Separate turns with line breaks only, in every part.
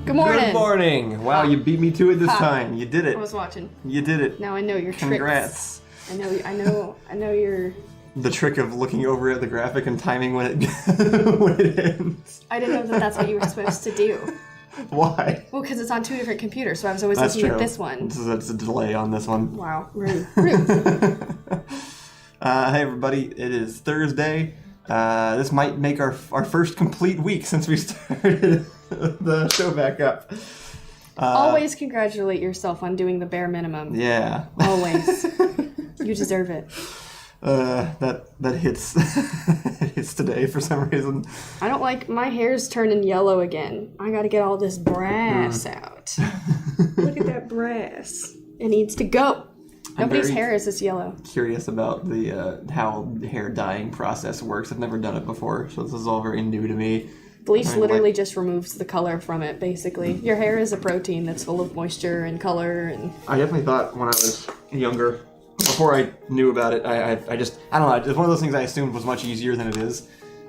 Good morning.
Good morning. Wow, you beat me to it this time. You did it.
I was watching.
You did it.
Now I know your
Congrats.
tricks. I know your...
The trick of looking over at the graphic and timing when it ends.
I didn't know that that's what you were supposed to do.
Why?
Well, because it's on two different computers, so I was always
That's
looking
true.
at this one.
That's a delay on this one.
Wow. Rude.
Hey everybody, it is Thursday. This might make our first complete week since we started the show back up.
Always congratulate yourself on doing the bare minimum.
Yeah.
Always. You deserve it.
That hits it hits today for some reason.
I don't like my hair's turning yellow again. I gotta get all this brass out. Look at that brass. It needs to go. Nobody's hair is this yellow.
Curious about the how the hair dyeing process works. I've never done it before, so this is all very new to me.
Bleach literally just removes the color from it, basically. Your hair is a protein that's full of moisture and color. And
I definitely thought when I was younger, before I knew about it, I don't know, it's one of those things I assumed was much easier than it is.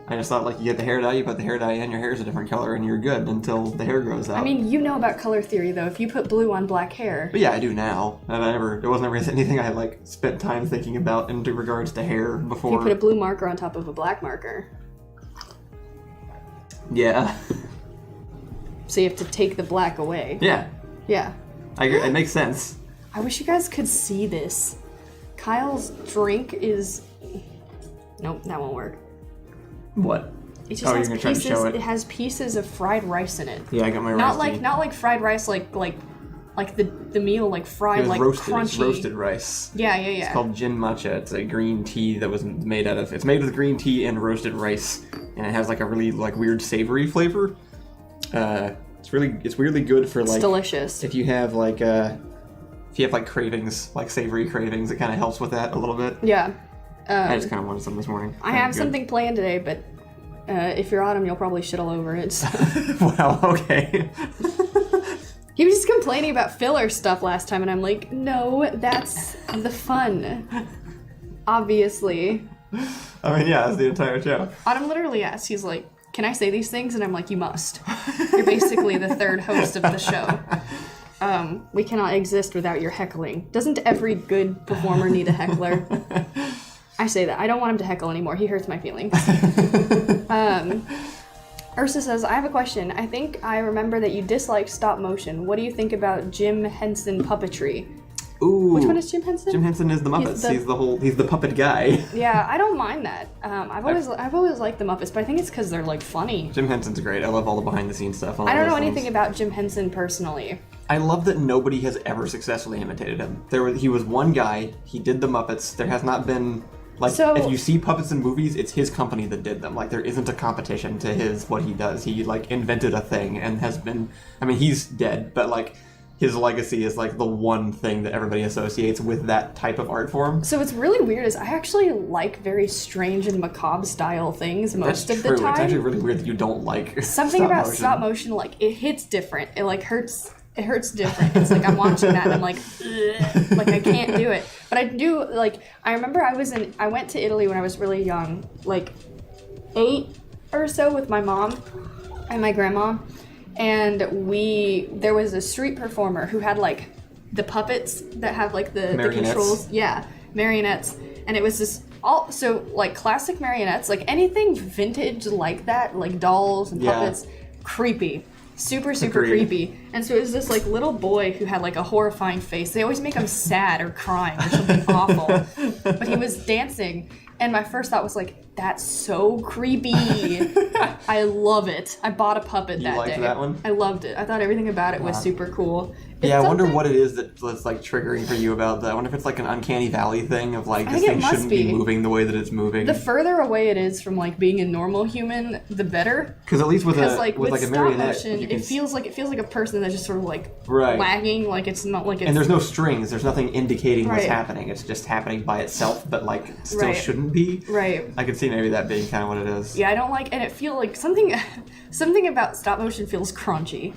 I just thought, like, you get the hair dye, you put the hair dye in, your hair's a different color, and you're good until the hair grows out.
I mean, you know about color theory, though. If you put blue on black hair...
But yeah, I do now. And it wasn't ever anything I, like, spent time thinking about in regards to hair before.
You put a blue marker on top of a black marker.
Yeah.
So you have to take the black away.
Yeah.
Yeah.
I agree. It makes sense.
I wish you guys could see this. Kyle's drink is... Nope, that won't work.
What?
It just
you're
has
gonna try to
pieces.
show it?
It has pieces of fried rice in it.
Yeah, I got my
Not
rice.
not like fried rice, like the meal, like fried, like
roasted.
crunchy.
It's roasted rice.
Yeah.
It's called gin matcha. It's a green tea that was made out of. It's made with green tea and roasted rice, and it has like a really like weird savory flavor. It's weirdly good for like.
It's delicious.
If you have like cravings, like savory cravings, it kind of helps with that a little bit.
Yeah.
I just kind of wanted some this morning.
I have something planned today, but if you're Autumn, you'll probably shit all over it. So.
Wow, okay.
He was just complaining about filler stuff last time, and I'm like, no, that's the fun. Obviously.
I mean, yeah, that's the entire show.
Autumn literally asked, he's like, can I say these things? And I'm like, you must. You're basically the third host of the show. We cannot exist without your heckling. Doesn't every good performer need a heckler? I say that. I don't want him to heckle anymore. He hurts my feelings. Ursa says, I have a question. I think I remember that you dislike stop motion. What do you think about Jim Henson puppetry?
Ooh.
Which one is Jim Henson?
Jim Henson is the Muppets. He's the puppet guy.
Yeah, I don't mind that. I've always liked the Muppets, but I think it's because they're like funny.
Jim Henson's great. I love all the behind the scenes stuff.
I don't know anything about Jim Henson personally.
I love that nobody has ever successfully imitated him. He was one guy. He did the Muppets. There has not been. Like, if you see puppets in movies, it's his company that did them. Like, there isn't a competition to what he does. He, like, invented a thing and has been... I mean, he's dead, but, like, his legacy is, like, the one thing that everybody associates with that type of art form.
So what's really weird is I actually like very strange and macabre style things most of the time.
It's actually really weird that you don't like
something about stop motion, like, it hits different. It, like, hurts... It hurts different. It's like I'm watching that and I'm like, ugh, like I can't do it. But I do, like, I remember I went to Italy when I was really young, like 8 or so with my mom and my grandma. And there was a street performer who had like the puppets that have like the controls. Yeah, marionettes. And it was this so like classic marionettes, like anything vintage like that, like dolls and puppets, creepy. Super creepy. And so it was this like little boy who had like a horrifying face. They always make him sad or crying or something awful. But he was dancing, and my first thought was like, that's so creepy. I love it. I bought a puppet that day. You liked
that one?
I loved it. I thought everything about it was super cool.
Yeah, I wonder what it is that's like triggering for you about that. I wonder if it's like an uncanny valley thing of like this thing shouldn't be moving the way that it's moving.
The further away it is from like being a normal human, the better.
Because at least with a
stop
marionette,
motion, it feels like a person that's just sort of like wagging, like it's not like it's.
And there's no strings. There's nothing indicating what's happening. It's just happening by itself, but like still shouldn't be.
Right.
I could see maybe that being kind of what it is.
Yeah, I don't like, and it feels like something about stop motion feels crunchy.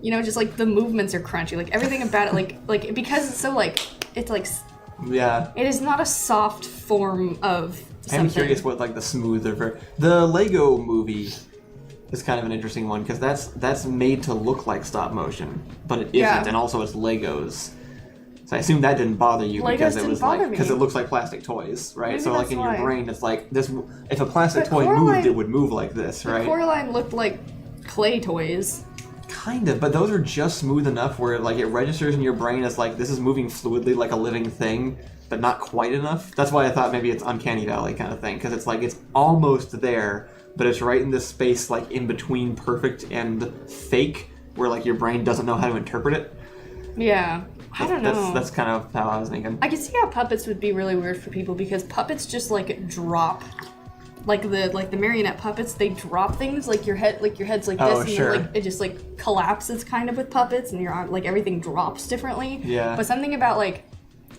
You know, just like the movements are crunchy. Like everything about it, like because it's so like it's like.
Yeah.
It is not a soft form of something.
I'm curious what like the smoother the Lego movie is kind of an interesting one because that's made to look like stop motion, but it isn't, and also it's Legos. So I assume that didn't bother you because it was like because it looks like plastic toys, right?
Maybe
so like in your brain, it's like this. If a plastic toy
Coraline,
moved, it would move like this, right?
Coraline looked like clay toys.
Kind of, but those are just smooth enough where like it registers in your brain as like this is moving fluidly like a living thing, but not quite enough. That's why I thought maybe it's Uncanny Valley kind of thing, because it's like it's almost there, but it's right in this space like in between perfect and fake, where like your brain doesn't know how to interpret it.
Yeah. I don't know.
That's kind of how I was thinking.
I can see how puppets would be really weird for people because puppets just like drop. Like the marionette puppets, they drop things like your head's like this, and then, like it just like collapses kind of with puppets, and your arm, like everything drops differently.
Yeah.
But something about like,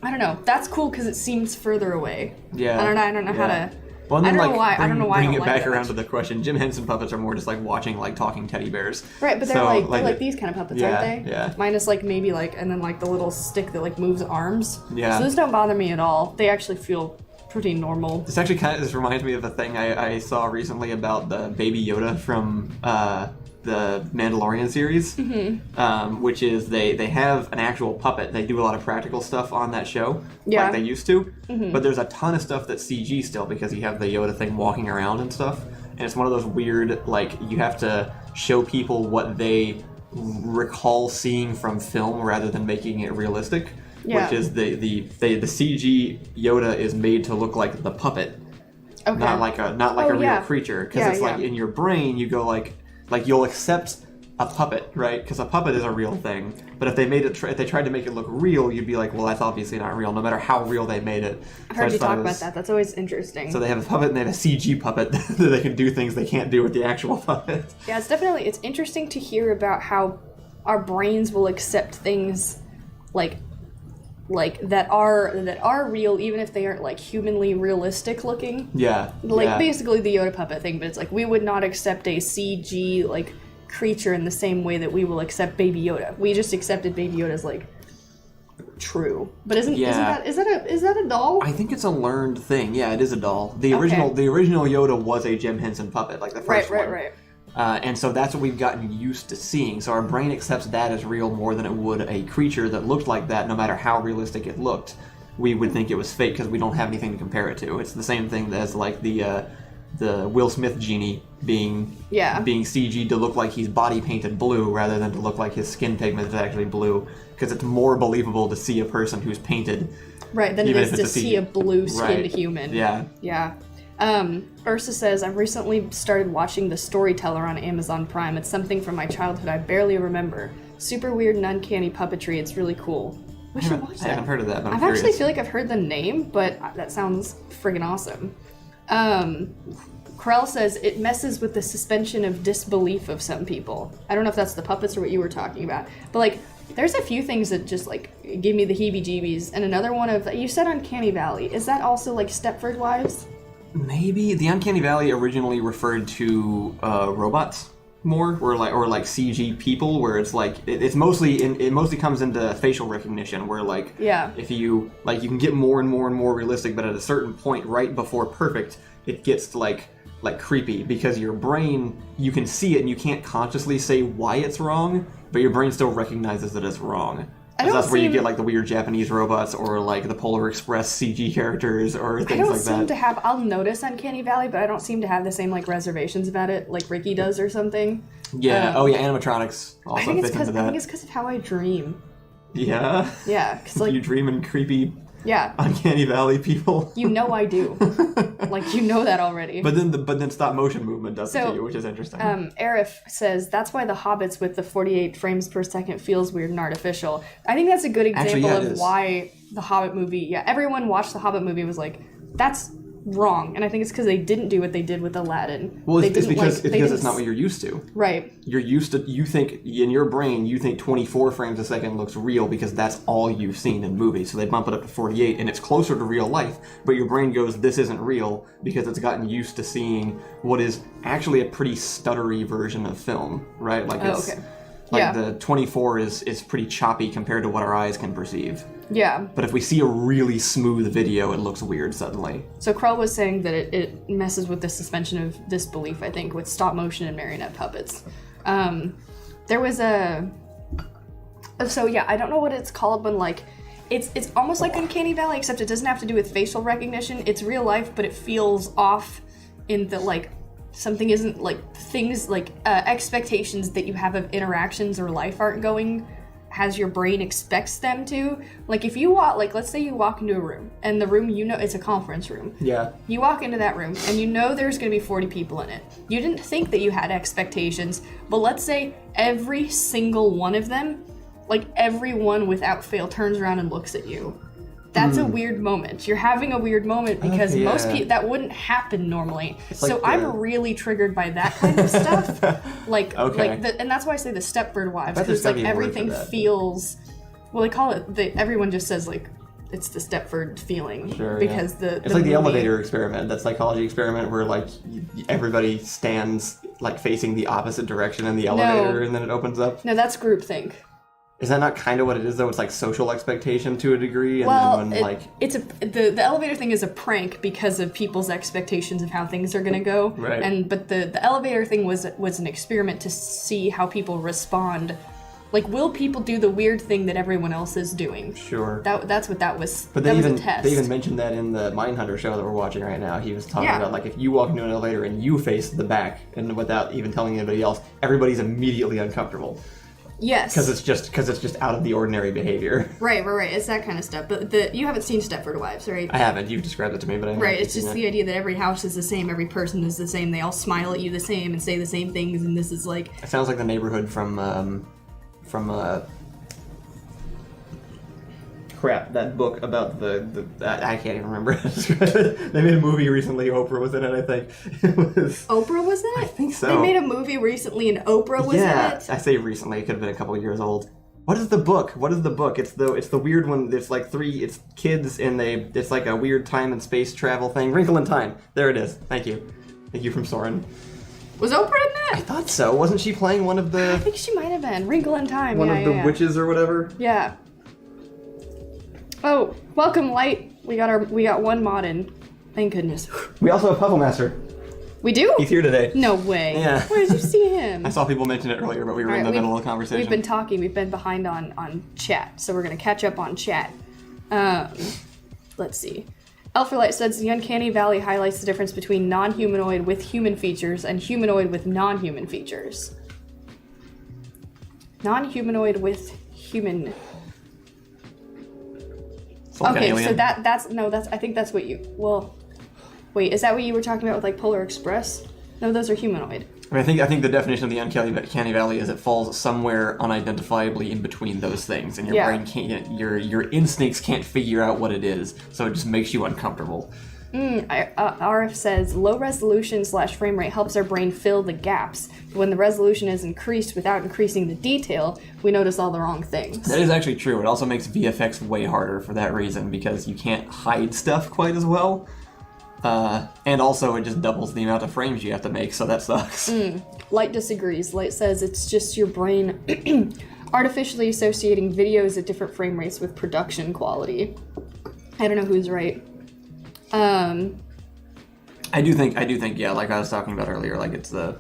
I don't know, that's cool because it seems further away.
Yeah.
I don't know how to.
Well, and then,
I don't know why. I don't know why.
Bring it back around to the question. Jim Henson puppets are more just like watching like talking teddy bears.
Right, but they're like these kind of puppets, aren't they?
Yeah.
Minus like maybe like and then like the little stick that like moves arms.
Yeah.
So those don't bother me at all. They actually feel pretty normal.
This actually this reminds me of a thing I saw recently about the Baby Yoda from the Mandalorian series, which is they have an actual puppet. They do a lot of practical stuff on that show, like they used to. But there's a ton of stuff that's CG still because you have the Yoda thing walking around and stuff. And it's one of those weird, like, you have to show people what they recall seeing from film rather than making it realistic.
Yeah.
Which is the CG Yoda is made to look like the puppet, not like a real creature. Because it's like in your brain you go like you'll accept a puppet, right? Because a puppet is a real thing. But if they made it, if they tried to make it look real, you'd be like, well, that's obviously not real, no matter how real they made it.
I've heard you talk about that. That's always interesting.
So they have a puppet and they have a CG puppet that they can do things they can't do with the actual puppet.
Yeah, it's interesting to hear about how our brains will accept things like that are real even if they aren't like humanly realistic looking. Basically the Yoda puppet thing, but it's like we would not accept a CG like creature in the same way that we will accept Baby Yoda. We just accepted Baby Yoda as like true. But is that a doll?
I think it's a learned thing. Yeah, it is a doll. The original Yoda was a Jim Henson puppet, like the first one. Right. And so that's what we've gotten used to seeing. So our brain accepts that as real more than it would a creature that looked like that, no matter how realistic it looked. We would think it was fake because we don't have anything to compare it to. It's the same thing as like the Will Smith genie being CG'd to look like he's body painted blue rather than to look like his skin pigment is actually blue, because it's more believable to see a person who's painted.
Right, than it is to see a blue-skinned human. Yeah. Ursa says, I've recently started watching The Storyteller on Amazon Prime. It's something from my childhood I barely remember. Super weird and uncanny puppetry. It's really cool. We should watch that.
I haven't heard of that, but
I actually feel like I've heard the name, but that sounds friggin' awesome. Krell says, it messes with the suspension of disbelief of some people. I don't know if that's the puppets or what you were talking about, but like, there's a few things that just like give me the heebie-jeebies, and another one of, you said Uncanny Valley. Is that also like Stepford Wives?
Maybe. The Uncanny Valley originally referred to robots more, or like CG people, where it's like it mostly comes into facial recognition, where like if you can get more and more and more realistic, but at a certain point right before perfect, it gets like creepy, because your brain, you can see it and you can't consciously say why it's wrong, but your brain still recognizes that it's wrong. That's where you get like the weird Japanese robots, or like the Polar Express CG characters, or things like that. I don't seem to have,
I'll notice Uncanny Valley, but I don't seem to have the same like reservations about it like Ricky does or something.
Yeah, animatronics also fit into that.
I think it's because of how I dream.
Yeah?
Yeah, because like...
You dream in creepy... Uncanny Valley people.
You know I do. Like, you know that already.
But then stop motion movement does it to you, which is interesting.
Arif says, that's why the Hobbits with the 48 frames per second feels weird and artificial. I think that's a good example of why the Hobbit movie, everyone watched the Hobbit movie and was like, that's wrong. And I think it's because they didn't do what they did with Aladdin.
Well, it's because it's not what you're used to.
Right.
You think, in your brain, 24 frames a second looks real because that's all you've seen in movies. So they bump it up to 48 and it's closer to real life. But your brain goes, this isn't real, because it's gotten used to seeing what is actually a pretty stuttery version of film, right? Like Like the 24 is pretty choppy compared to what our eyes can perceive.
Yeah.
But if we see a really smooth video, it looks weird suddenly.
So Krull was saying that it messes with the suspension of disbelief, I think, with stop motion and marionette puppets. There was a... So yeah, I don't know what it's called when like... It's almost like Uncanny Valley, except it doesn't have to do with facial recognition. It's real life, but it feels off in the like... Something isn't like... Things like expectations that you have of interactions or life aren't going as your brain expects them to. Like if you walk, like let's say you walk into a room and the room, you know, it's a conference room.
Yeah.
You walk into that room and you know there's going to be 40 people in it. You didn't think that you had expectations, but let's say every single one of them, like everyone without fail turns around and looks at you. That's a weird moment. You're having a weird moment because most people, that wouldn't happen normally. So I'm really triggered by that kind of stuff. And that's why I say the Stepford Wives, because like everything feels, well, they call it, everyone just says like, it's the Stepford feeling. Sure, because
it's like the elevator experiment, that psychology experiment where like everybody stands like facing the opposite direction in the elevator and then it opens up.
No, that's groupthink.
Is that not kind of what it is, though? It's like social expectation to a degree, and
then when the elevator thing is a prank because of people's expectations of how things are going to go.
Right.
But the elevator thing was an experiment to see how people respond. Like, will people do the weird thing that everyone else is doing?
Sure.
That's what that was.
But
that was a test.
They even mentioned that in the Mindhunter show that we're watching right now. He was talking about like if you walk into an elevator and you face the back, and without even telling anybody else, everybody's immediately uncomfortable.
Yes.
Because it's just out of the ordinary behavior.
Right. It's that kind of stuff. But you haven't seen Stepford Wives, right?
I haven't. You've described it to me, but I haven't.
Right. It's just the idea that every house is the same, every person is the same. They all smile at you the same and say the same things, and this is like.
It sounds like the neighborhood from crap, that book about the I can't even remember. They made a movie recently. Oprah was in it, I think.
Oprah was in it?
I think so.
They made a movie recently and Oprah was in it?
Yeah, I say recently. It could have been a couple of years old. What is the book? It's the weird one. There's like it's kids and it's like a weird time and space travel thing. Wrinkle in Time. There it is. Thank you from Soren.
Was Oprah in that?
I thought so. Wasn't she playing one of the...
I think she might have been. Wrinkle in Time.
One of the witches or whatever?
Yeah. Oh, welcome, Light. We got one mod in. Thank goodness.
We also have Puzzle Master.
We do?
He's here today.
No way.
Yeah.
Where did you see him?
I saw people mention it earlier, but we were in the middle of the conversation.
We've been talking. We've been behind on chat, so we're going to catch up on chat. Let's see. Alphalite says the Uncanny Valley highlights the difference between non-humanoid with human features and humanoid with non-human features. Non-humanoid with human... Okay, so that's I think that's what you, well, wait, is that what you were talking about with like Polar Express? No, those are humanoid.
I think the definition of the Uncanny Valley is it falls somewhere unidentifiably in between those things, and your brain can't, your instincts can't figure out what it is, so it just makes you uncomfortable.
RF says low resolution / frame rate helps our brain fill the gaps. When the resolution is increased without increasing the detail, we notice all the wrong things.
That is actually true. It also makes VFX way harder for that reason, because you can't hide stuff quite as well. And also it just doubles the amount of frames you have to make, so that sucks.
Light disagrees. Light says it's just your brain artificially associating videos at different frame rates with production quality. I don't know who's right.
I do think, yeah, like I was talking about earlier, like it's the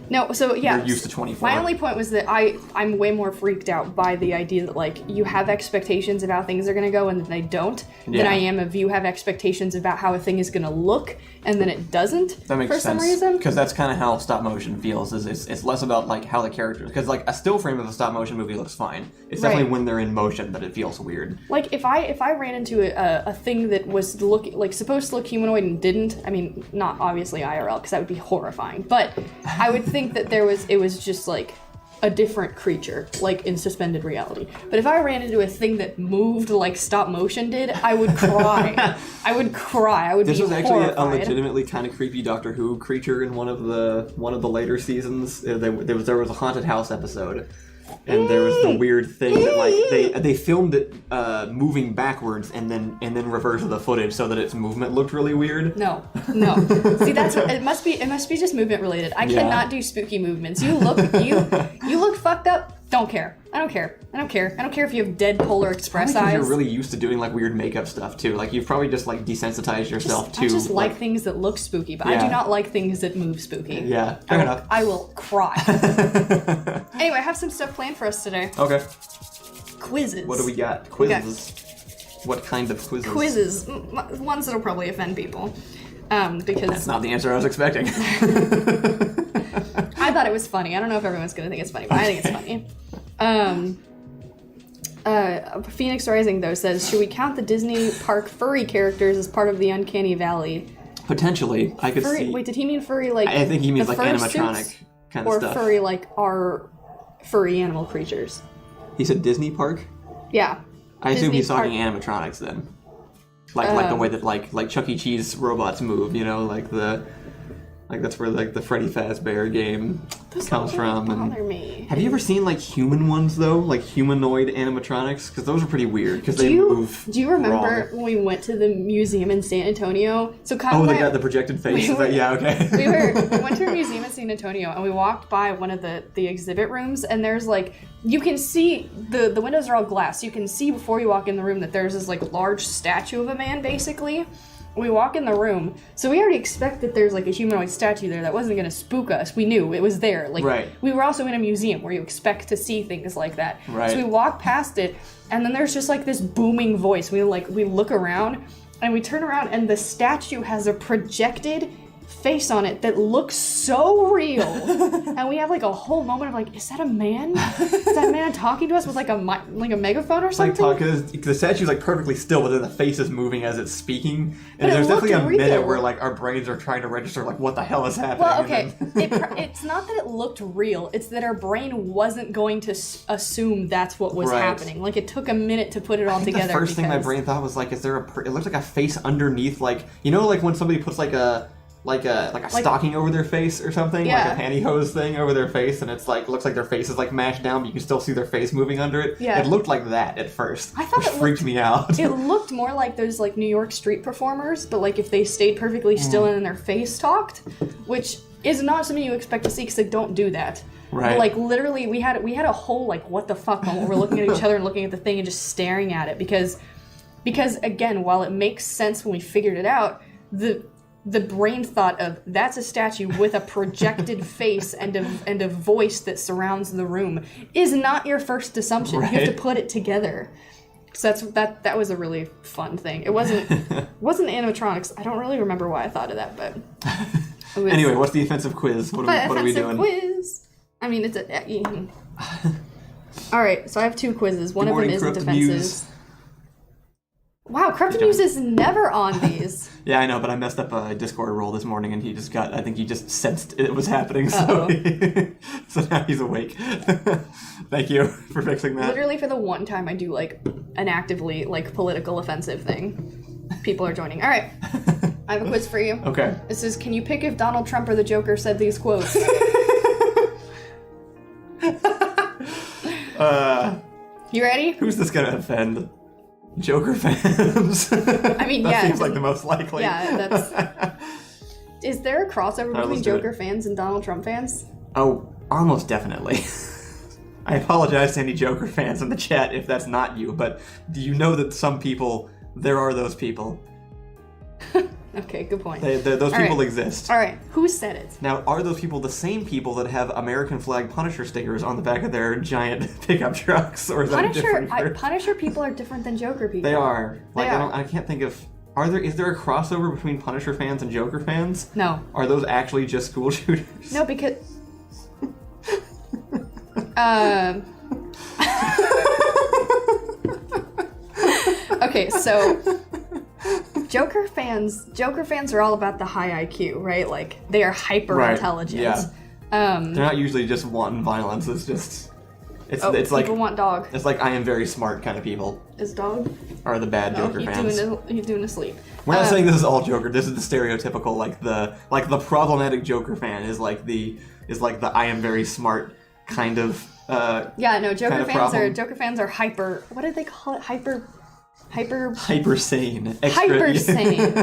no, so yeah,
you're used to 24.
My only point was that I'm way more freaked out by the idea that like you have expectations of how things are gonna go and then they don't, than I am if you have expectations about how a thing is gonna look and then it doesn't.
That makes
sense.
For some reason, because that's kind of how stop motion feels. Is it's less about like how the characters, because like a still frame of a stop motion movie looks fine. It's definitely when they're in motion that it feels weird.
Like if I ran into a thing that was supposed to look humanoid and didn't, I mean not obviously IRL because that would be horrifying, but I would think that it was just like a different creature, like in suspended reality. But if I ran into a thing that moved like stop motion did, I would cry. I would cry. I would be horrified. This was actually
a legitimately kind of creepy Doctor Who creature in one of the later seasons. There was a haunted house episode. And there was the weird thing that like they filmed it moving backwards and then reversed the footage so that its movement looked really weird.
No. See, that's what, it must be just movement related. I cannot do spooky movements. You look fucked up Don't care. I don't care if you have dead Polar Express eyes.
You're really used to doing like weird makeup stuff too. Like you've probably just like desensitized yourself to.
I just like things that look spooky, but I do not like things that move spooky.
Yeah, fair enough.
I will cry. Anyway, I have some stuff planned for us today.
Okay.
Quizzes.
What do we got? Quizzes. What kind of quizzes?
Quizzes. Ones that'll probably offend people. Because
that's not the answer I was expecting.
I thought it was funny. I don't know if everyone's gonna think it's funny, but I think it's funny. Phoenix Rising though says, should we count the Disney park furry characters as part of the Uncanny Valley?
Potentially, I could
furry,
see.
Wait, did he mean furry like?
I think he means like animatronic kind of stuff.
Or furry like our furry animal creatures.
He said Disney park?
Yeah.
I assume he's talking animatronics then. Like the way that like Chuck E. Cheese robots move, you know, like that's where like the Freddy Fazbear game comes from.
Bother me.
Have you ever seen like human ones though, like humanoid animatronics? Because those are pretty weird because they move.
Do you remember when we went to the museum in San Antonio? So kind of
they got the projected face. Yeah, okay.
we went to a museum in San Antonio and we walked by one of the exhibit rooms and there's like you can see the windows are all glass. So you can see before you walk in the room that there's this like large statue of a man basically. We walk in the room, so we already expect that there's like a humanoid statue there that wasn't going to spook us. We knew it was there. Like we were also in a museum where you expect to see things like that.
Right.
So we walk past it, and then there's just like this booming voice. We look around, and we turn around, and the statue has a projected face on it that looks so real. And we have like a whole moment of like, is that a man? Is that a man talking to us with like a megaphone or something?
Like the statue's like perfectly still, but then the face is moving as it's speaking. And there's definitely a minute where like our brains are trying to register like what the hell is happening.
Well, okay, it's not that it looked real. It's that our brain wasn't going to assume that's what was happening. Like it took a minute to put it all together.
The first thing my brain thought was like, is there it looks like a face underneath, like you know, like when somebody puts like a stocking over their face or something, like a pantyhose thing over their face, and it's like looks like their face is like mashed down, but you can still see their face moving under it. Yeah. It looked like that at first.
I thought
it freaked me out.
It looked more like those like New York street performers, but like if they stayed perfectly still and then their face talked, which is not something you expect to see because they don't do that.
Right.
But, like literally, we had a whole like what the fuck moment. We're looking at each other and looking at the thing and just staring at it because again, while it makes sense when we figured it out, the brain thought of that's a statue with a projected face and a voice that surrounds the room is not your first assumption. Right. You have to put it together. So that was a really fun thing. It wasn't animatronics. I don't really remember why I thought of that, but
anyway, what's the offensive quiz? What are we doing?
Quiz. I mean, it's all right. So I have two quizzes. One of them is defensive. News. Wow, Corrupted News is never on these.
Yeah, I know, but I messed up a Discord roll this morning, and I think he just sensed it was happening, so so now he's awake. Thank you for fixing that.
Literally for the one time I do, like, an actively, like, political offensive thing, people are joining. All right, I have a quiz for you.
Okay.
This is, can you pick if Donald Trump or the Joker said these quotes? You ready?
Who's this gonna offend? Joker fans.
I mean,
that seems like the most likely.
Yeah, that's... Is there a crossover between Joker fans and Donald Trump fans?
Oh, almost definitely. I apologize to any Joker fans in the chat if that's not you, but do you know that there are those people?
Okay, good point.
Those people exist.
All right, who said it?
Now, are those people the same people that have American flag Punisher stickers on the back of their giant pickup trucks, or is that a different group?
Punisher people are different than Joker people.
They are. I can't think of. Is there a crossover between Punisher fans and Joker fans?
No.
Are those actually just school shooters?
No, because. Okay, so. Joker fans are all about the high IQ, right? Like, they are hyper intelligent.
Yeah. They're not usually just wanton violence. It's just it's like
people want dog.
It's like I am very smart kind of people.
Is dog?
Are the bad Joker fans?
He's doing a sleep.
We're not saying this is all Joker. This is the stereotypical like the problematic Joker fan is like the I am very smart kind of
Joker fans are hyper. What did they call it? Hyper
hyper sane.
Hyper sane.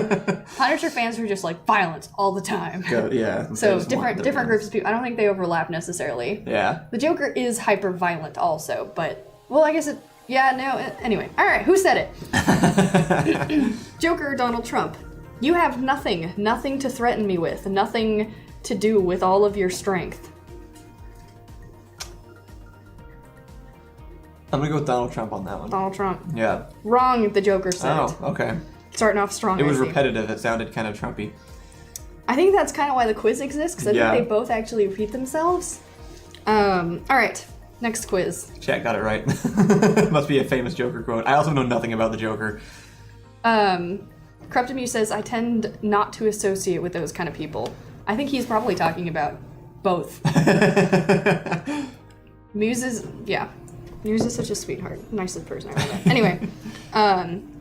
Punisher fans are just like violence all the time.
Yeah.
So different groups of people. I don't think they overlap necessarily.
Yeah.
The Joker is hyper violent also, but well, I guess it. Yeah. No. Anyway. All right. Who said it? Joker or Donald Trump? You have nothing to threaten me with, nothing to do with all of your strength.
I'm gonna go with Donald Trump on that one.
Donald Trump.
Yeah.
Wrong, the Joker said it.
Oh, okay.
Starting off strong.
It was repetitive. It sounded kind of Trumpy.
I think that's kind of why the quiz exists, because I think they both actually repeat themselves. All right, next quiz.
Chat got it right. Must be a famous Joker quote. I also know nothing about the Joker.
Corruptimu says, I tend not to associate with those kind of people. I think he's probably talking about both. Muse is such a sweetheart. Nicest person I ever met. Anyway,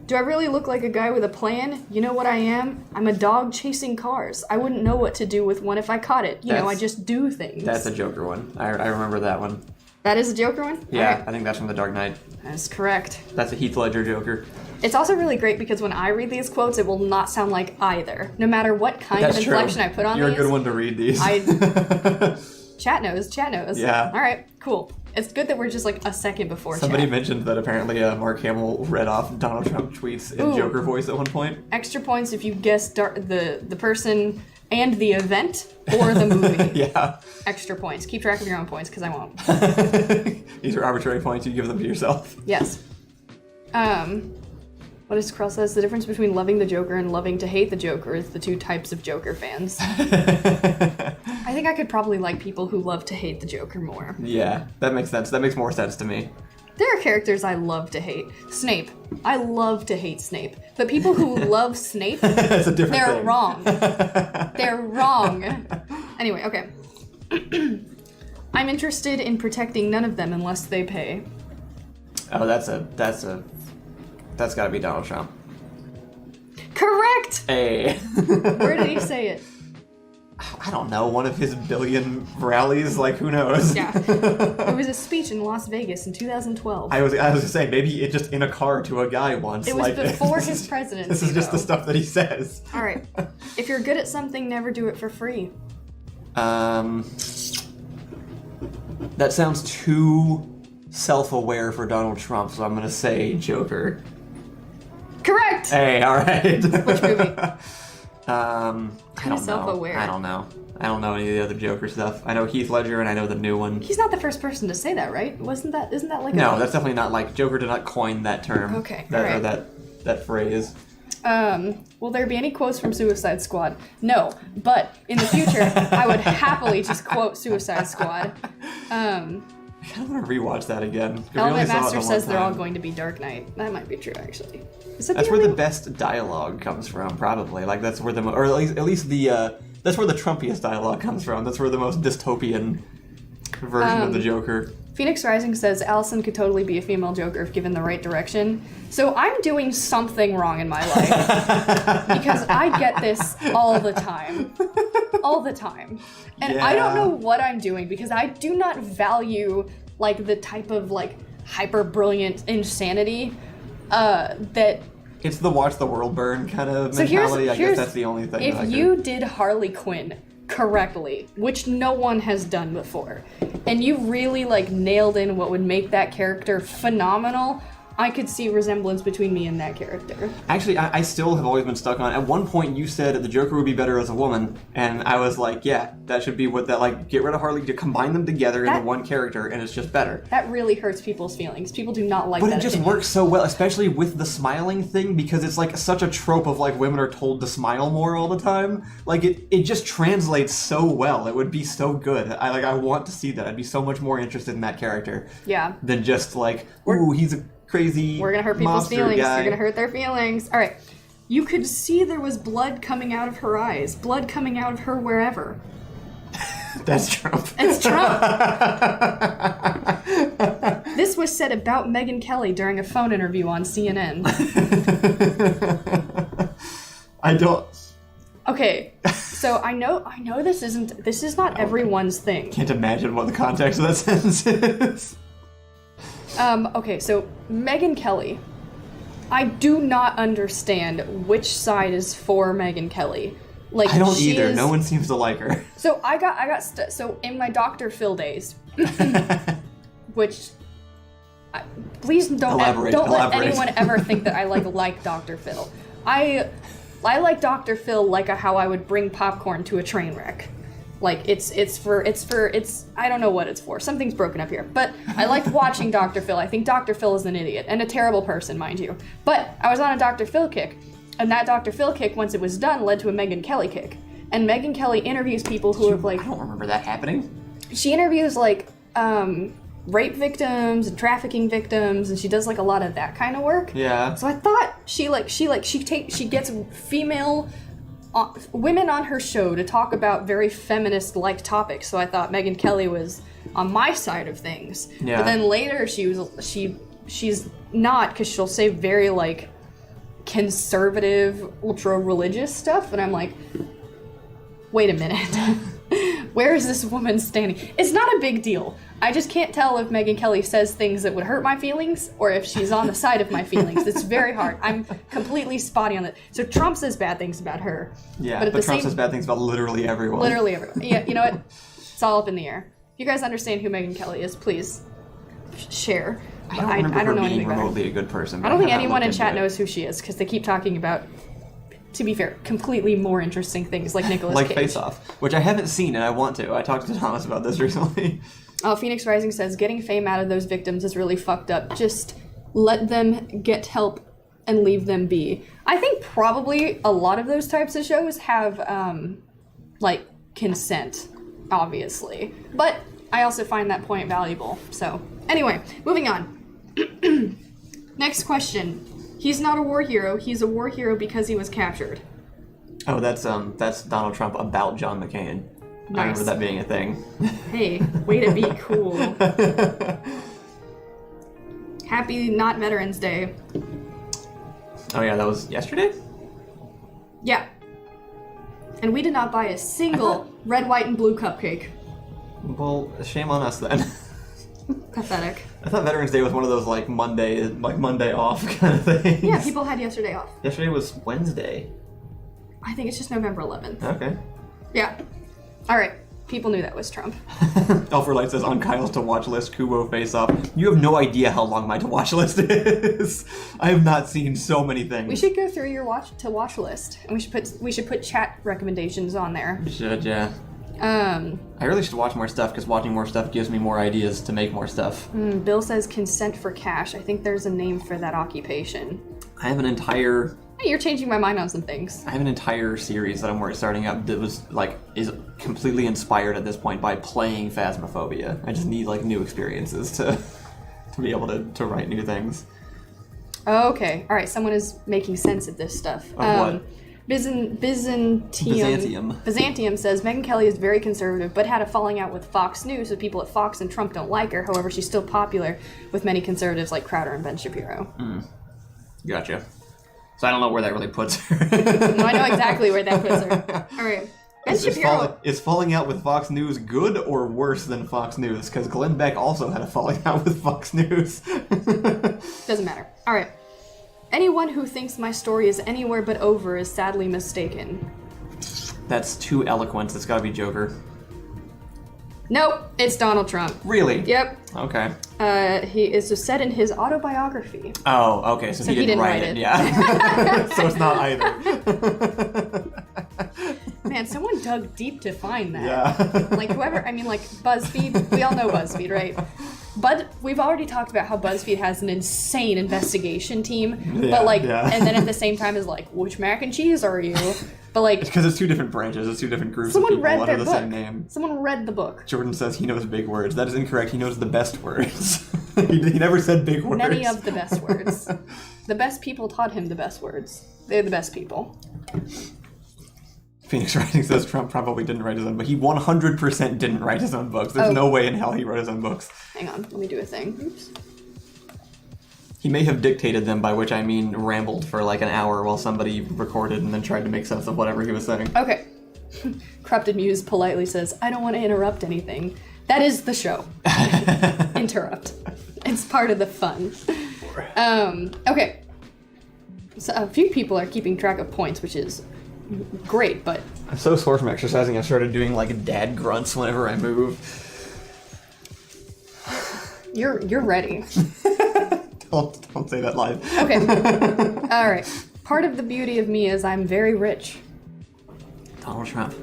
do I really look like a guy with a plan? You know what I am? I'm a dog chasing cars. I wouldn't know what to do with one if I caught it. I just do things.
That's a Joker one. I remember that one.
That is a Joker one?
Yeah, right. I think that's from The Dark Knight.
That's correct.
That's a Heath Ledger Joker.
It's also really great because when I read these quotes, it will not sound like either. No matter what kind of inflection I put on
You're
these.
a good one to read these.
Chat knows.
Yeah.
All right, cool. It's good that we're just like a second before
Somebody mentioned that apparently Mark Hamill read off Donald Trump tweets in Joker voice at one point. Extra
points if you guess the person and the event or the movie.
Yeah.
Extra points. Keep track of your own points because I won't.
These are arbitrary points. You give them to yourself.
Yes. What does Krell says? The difference between loving the Joker and loving to hate the Joker is the two types of Joker fans. I think I could probably like people who love to hate the Joker more.
Yeah, that makes sense. That makes more sense to me.
There are characters I love to hate. Snape. I love to hate Snape. But people who love Snape,
That's a different
they're
thing.
wrong. They're wrong. Anyway, okay. I'm interested in protecting none of them unless they pay.
Oh, that's gotta be Donald Trump.
Correct!
Hey.
Where did he say it?
I don't know, one of his billion rallies, like who knows?
Yeah. It was a speech in Las Vegas in 2012.
I was gonna say, maybe it just in a car to a guy once.
It was before his presidency.
This is just the stuff that he says.
Alright. If you're good at something, never do it for free.
That sounds too self-aware for Donald Trump, so I'm gonna say Joker.
Correct!
Hey, alright.
Which movie?
I don't
self-aware.
know. I don't know any of the other Joker stuff. I know Heath Ledger and I know the new one.
He's not the first person to say that, right? Isn't that like
No, that's definitely not like Joker did not coin that term.
Okay.
Or that phrase.
Will there be any quotes from Suicide Squad? No, but in the future, I would happily just quote Suicide Squad.
I kind of want to rewatch that again.
Element Master says they're all going to be Dark Knight. That might be true, actually.
That's where the best dialogue comes from, probably. Like that's where or at least that's where the Trumpiest dialogue comes from. That's where the most dystopian version of the Joker.
Phoenix Rising says Allison could totally be a female Joker if given the right direction. So I'm doing something wrong in my life because I get this all the time. All the time. And I don't know what I'm doing because I do not value like the type of like hyper brilliant insanity that
it's the watch the world burn kind of mentality. I guess that's the only thing.
If you did Harley Quinn correctly, which no one has done before, and you really like nailed in what would make that character phenomenal, I could see resemblance between me and that character.
Actually, I still have always been stuck on. At one point, you said the Joker would be better as a woman, and I was like, yeah, that should be what that like. Get rid of Harley, to combine them together into one character, and it's just better.
That really hurts people's feelings. People do not like that.
But it just works so well, especially with the smiling thing, because it's like such a trope of like women are told to smile more all the time. Like it just translates so well. It would be so good. I want to see that. I'd be so much more interested in that character.
Yeah.
Than just like, ooh, he's a crazy
We're gonna hurt people's feelings.
Guy.
You're gonna hurt their feelings. All right. You could see there was blood coming out of her eyes. Blood coming out of her wherever.
That's Trump.
It's Trump. This was said about Megyn Kelly during a phone interview on CNN.
I don't.
Okay, so I know this is not everyone's thing.
Can't imagine what the context of that sentence is.
Okay, so Megyn Kelly I do not understand which side is for Megyn Kelly. Like,
I don't either. No one seems to like her.
So so in my Dr. Phil days, which please don't let anyone ever think that I like Dr. Phil. I like Dr. Phil like how I would bring popcorn to a train wreck. Like, it's I don't know what it's for. Something's broken up here. But I liked watching Dr. Phil. I think Dr. Phil is an idiot, and a terrible person, mind you. But I was on a Dr. Phil kick, and that Dr. Phil kick, once it was done, led to a Megyn Kelly kick. And Megyn Kelly interviews people who have, like...
I don't remember that happening.
She interviews, like, rape victims and trafficking victims, and she does, like, a lot of that kind of work.
Yeah.
So I thought she gets female... women on her show to talk about very feminist-like topics, so I thought Megyn Kelly was on my side of things.
Yeah.
But then later she's not, because she'll say very, like, conservative, ultra-religious stuff, and I'm like, wait a minute. Where is this woman standing? It's not a big deal. I just can't tell if Megyn Kelly says things that would hurt my feelings or if she's on the side of my feelings. It's very hard. I'm completely spotty on it. So Trump says bad things about her.
Yeah, but Trump says bad things about literally everyone.
Literally everyone. Yeah, you know what? It's all up in the air. If you guys understand who Megyn Kelly is, please share.
I don't remember her being remotely a good person.
I don't think anyone in chat knows who she is because they keep talking about, to be fair, completely more interesting things like Nicolas Cage.
Like Face Off, which I haven't seen and I want to. I talked to Thomas about this recently.
Phoenix Rising says, getting fame out of those victims is really fucked up. Just let them get help and leave them be. I think probably a lot of those types of shows have, like, consent, obviously. But I also find that point valuable. So, anyway, moving on. Next question. He's not a war hero. He's a war hero because he was captured.
Oh, that's Donald Trump about John McCain. Nice. I remember that being a thing.
Hey, way to be cool. Happy not Veterans Day.
Oh yeah, that was yesterday?
Yeah. And we did not buy a single red, white, and blue cupcake.
Well, shame on us then.
Pathetic.
I thought Veterans Day was one of those like Monday off kind of things.
Yeah, people had yesterday off.
Yesterday was Wednesday.
I think it's just November 11th.
Okay.
Yeah. All right. People knew that was Trump.
Elferlight says, on Kyle's to-watch list, Kubo Face Off. You have no idea how long my to-watch list is. I have not seen so many things.
We should go through your to-watch list, and we should put chat recommendations on there.
We should, yeah. I really should watch more stuff, because watching more stuff gives me more ideas to make more stuff.
Bill says consent for cash. I think there's a name for that occupation.
I have an entire...
Hey, you're changing my mind on some things.
I have an entire series that I'm starting up that is completely inspired at this point by playing Phasmophobia. I just need new experiences to be able to write new things.
Okay. All right. Someone is making sense of this stuff.
Of what?
Byzantium says, Megyn Kelly is very conservative, but had a falling out with Fox News, so people at Fox and Trump don't like her. However, she's still popular with many conservatives like Crowder and Ben Shapiro.
Gotcha. So I don't know where that really puts her.
No, I know exactly where that puts her. All right. Ben Shapiro.
Is falling out with Fox News good or worse than Fox News? Because Glenn Beck also had a falling out with Fox News.
Doesn't matter. All right. Anyone who thinks my story is anywhere but over is sadly mistaken.
That's too eloquent. It's got to be Joker.
Nope, it's Donald Trump.
Really?
Yep.
Okay.
He is just said in his autobiography.
Oh, okay. So he didn't write it. Yeah. So it's not either.
Man, someone dug deep to find that.
Yeah.
BuzzFeed. We all know BuzzFeed, right? But we've already talked about how BuzzFeed has an insane investigation team. And then at the same time is like, which mac and cheese are you? But
because it's two different branches, it's two different groups
of
people
read
under
the
the same name.
Someone read the book.
Jordan says he knows big words. That is incorrect. He knows the best words. he never said big words.
Many of the best words. The best people taught him the best words. They're the best people.
Phoenix Rising says Trump probably didn't write his own book. He 100% didn't write his own books. There's no way in hell he wrote his own books.
Hang on, let me do a thing. Oops.
He may have dictated them, by which I mean rambled for an hour while somebody recorded and then tried to make sense of whatever he was saying.
Okay. Corrupted Muse politely says, I don't want to interrupt anything. That is the show. Interrupt. It's part of the fun. Okay. So a few people are keeping track of points, which is great, but...
I'm so sore from exercising, I started doing, like, dad grunts whenever I move.
You're ready.
Don't say that live.
Okay. All right. Part of the beauty of me is I'm very rich.
Donald Trump.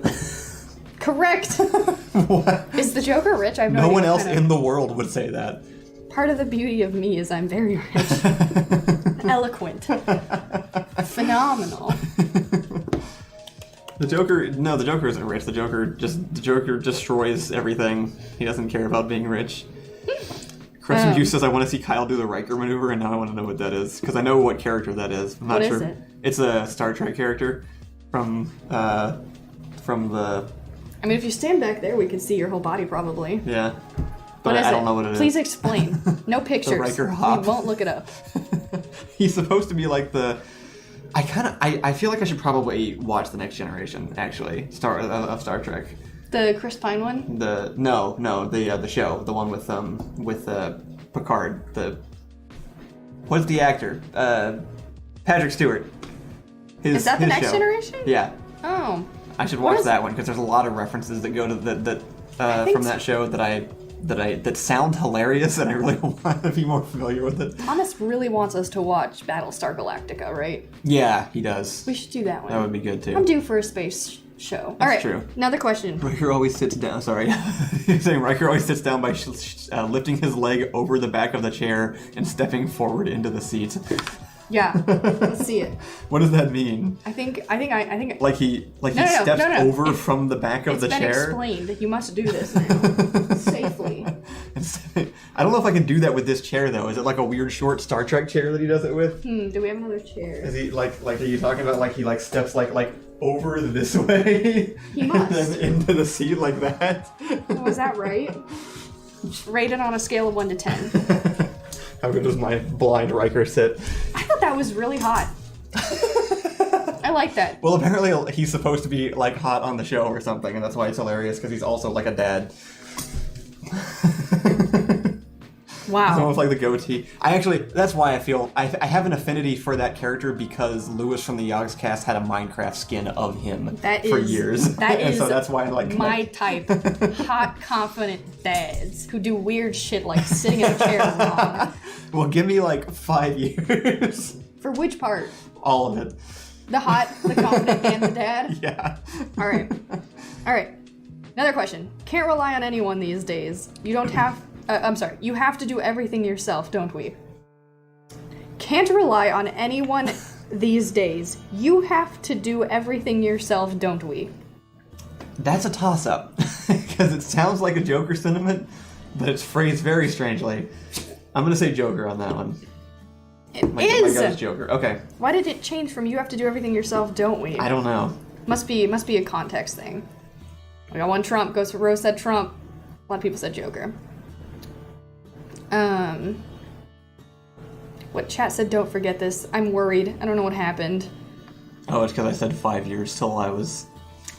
Correct.
What?
Is the Joker rich? I have
no
idea
one else
kind of...
in the world would say that.
Part of the beauty of me is I'm very rich. Eloquent. Phenomenal.
The Joker isn't rich. The Joker destroys everything. He doesn't care about being rich. Crescent Juice says, I want to see Kyle do the Riker maneuver, and now I want to know what that is. Because I know what character that is. I'm not sure.
What is it?
It's a Star Trek character from the...
I mean, if you stand back there, we could see your whole body, probably.
Yeah. But I don't know what it is.
Please explain. No pictures.
The Riker hop.
We won't look it up.
He's supposed to be like the... I feel like I should probably watch The Next Generation, actually, of Star Trek.
The Chris Pine one?
The show, the one with Picard. What's the actor? Patrick Stewart.
Is that The Next Generation?
Yeah.
Oh.
I should watch that one because there's a lot of references that go to from that show that sound hilarious, and I really want to be more familiar with it.
Thomas really wants us to watch Battlestar Galactica, right?
Yeah, he does.
We should do that one.
That would be good too.
I'm due for a space show. All right. True. Another question.
Riker always sits down. Sorry, you're saying Riker always sits down by lifting his leg over the back of the chair and stepping forward into the seat.
Yeah, let's see it.
What does that mean?
I think.
Like he steps over from the back of the chair.
It's been explained. You must do this now safely.
I don't know if I can do that with this chair though. Is it like a weird short Star Trek chair that he does it with?
Do we have another chair?
Is he like? Are you talking about like he steps like over this way?
He must.
And then into the seat like that.
Was that right? Rated on a scale of 1 to 10.
How good does my blind Riker sit?
I thought that was really hot. I like that.
Well, apparently he's supposed to be like hot on the show or something, and that's why it's hilarious because he's also like a dad.
Wow.
It's almost like the goatee. That's why I feel I have an affinity for that character because Lewis from the Yogg's cast had a Minecraft skin of him for years.
That is
so that's why I like
my type. Hot, confident dads who do weird shit like sitting in a chair wrong.
Well, give me like 5 years.
For which part?
All of it.
The hot, the confident, and the dad?
Yeah.
All right. Another question. Can't rely on anyone these days. You have to do everything yourself, don't we? Can't rely on anyone these days. You have to do everything yourself, don't we?
That's a toss-up. Because it sounds like a Joker sentiment, but it's phrased very strangely. I'm gonna say Joker on that one. My guy's Joker. Okay.
Why did it change from you have to do everything yourself, don't we?
I don't know.
Must be a context thing. We got one Trump, goes for Rose said Trump. A lot of people said Joker. What chat said, don't forget this. I'm worried. I don't know what happened.
Oh, it's because I said 5 years till I was...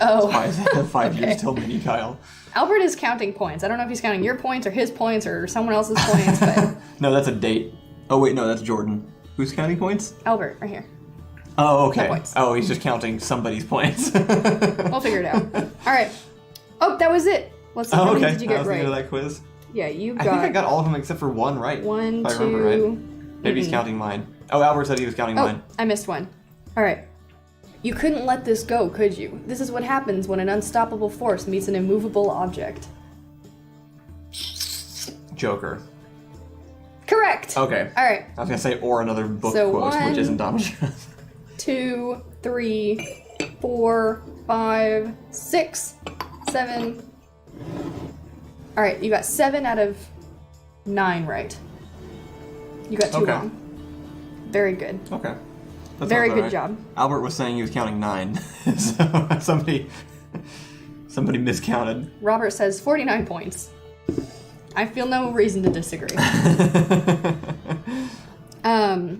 Oh.
I said 5 years till mini Kyle.
Albert is counting points. I don't know if he's counting your points or his points or someone else's points, but...
No, that's a date. Oh, wait, no, that's Jordan. Who's counting points?
Albert, right here.
Oh, okay.
No points.
Oh, he's just counting somebody's points.
We'll figure it out. All right. Oh, that was it. Let's see. How many did you get right?
That quiz.
Yeah, you got...
I think I got all of them except for one right.
1,
if
2...
I remember right. Maybe he's counting mine. Oh, Albert said he was counting mine.
I missed one. All right. You couldn't let this go, could you? This is what happens when an unstoppable force meets an immovable object.
Joker.
Correct.
Okay.
All right.
I was gonna say or another book
So
quote,
1,
which isn't Donald Trump.
2, 3, 4, 5, 6, 7. All right, you got 7 out of 9 right. You got 2 wrong. Very good.
Okay. That
Very good job.
Albert was saying he was counting 9, so somebody miscounted.
Robert says 49 points. I feel no reason to disagree.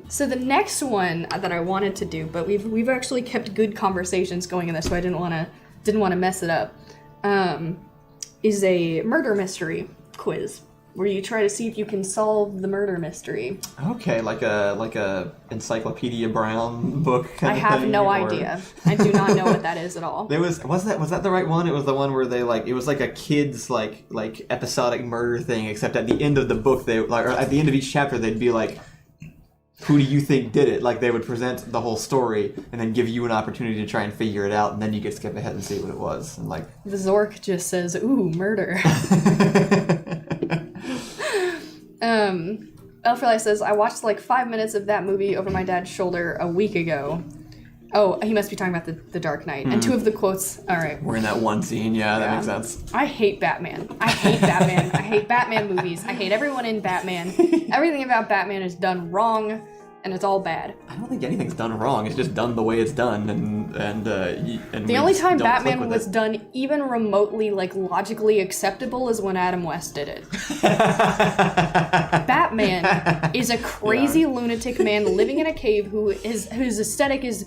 So the next one that I wanted to do, but we've actually kept good conversations going in this, so I didn't want to mess it up. Is a murder mystery quiz. where you try to see if you can solve the murder mystery.
Okay, like a Encyclopedia Brown book kind
I
of
have
thing,
no
or...
idea. I do not know what that is at all.
Was that the right one? It was the one where they it was like a kid's like episodic murder thing, except at the end of the book or at the end of each chapter they'd be like, who do you think did it? Like, they would present the whole story and then give you an opportunity to try and figure it out, and then you could skip ahead and see what it was. And
the Zork just says, "Ooh, murder." Elfreli says, "I watched 5 minutes of that movie over my dad's shoulder a week ago." Oh, he must be talking about the Dark Knight. And 2 of the quotes. All right.
We're in that one scene. Yeah, that makes sense.
I hate Batman. I hate Batman movies. I hate everyone in Batman. Everything about Batman is done wrong, and it's all bad.
I don't think anything's done wrong. It's just done the way it's done, and
the only time Batman was done even remotely logically acceptable is when Adam West did it. Batman is a crazy lunatic man living in a cave whose aesthetic is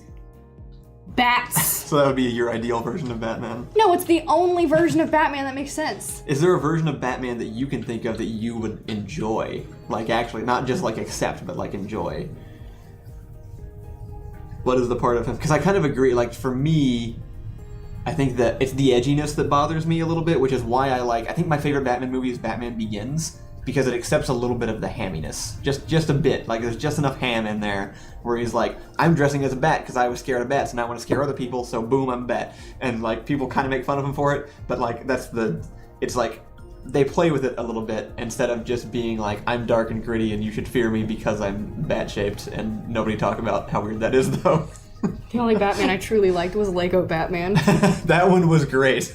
bats.
So that would be your ideal version of Batman?
No, it's the only version of Batman that makes sense.
Is there a version of Batman that you can think of that you would enjoy? Actually, not just accept, but enjoy? What is the part of him? Because I kind of agree, for me, I think that it's the edginess that bothers me a little bit, which is why I think my favorite Batman movie is Batman Begins, because it accepts a little bit of the hamminess. Just a bit. There's just enough ham in there where he's like, I'm dressing as a bat because I was scared of bats and I want to scare other people, so boom, I'm a bat. And people kind of make fun of him for it, but they play with it a little bit instead of just being I'm dark and gritty and you should fear me because I'm bat-shaped, and nobody talk about how weird that is, though.
The only Batman I truly liked was Lego Batman.
That one was great.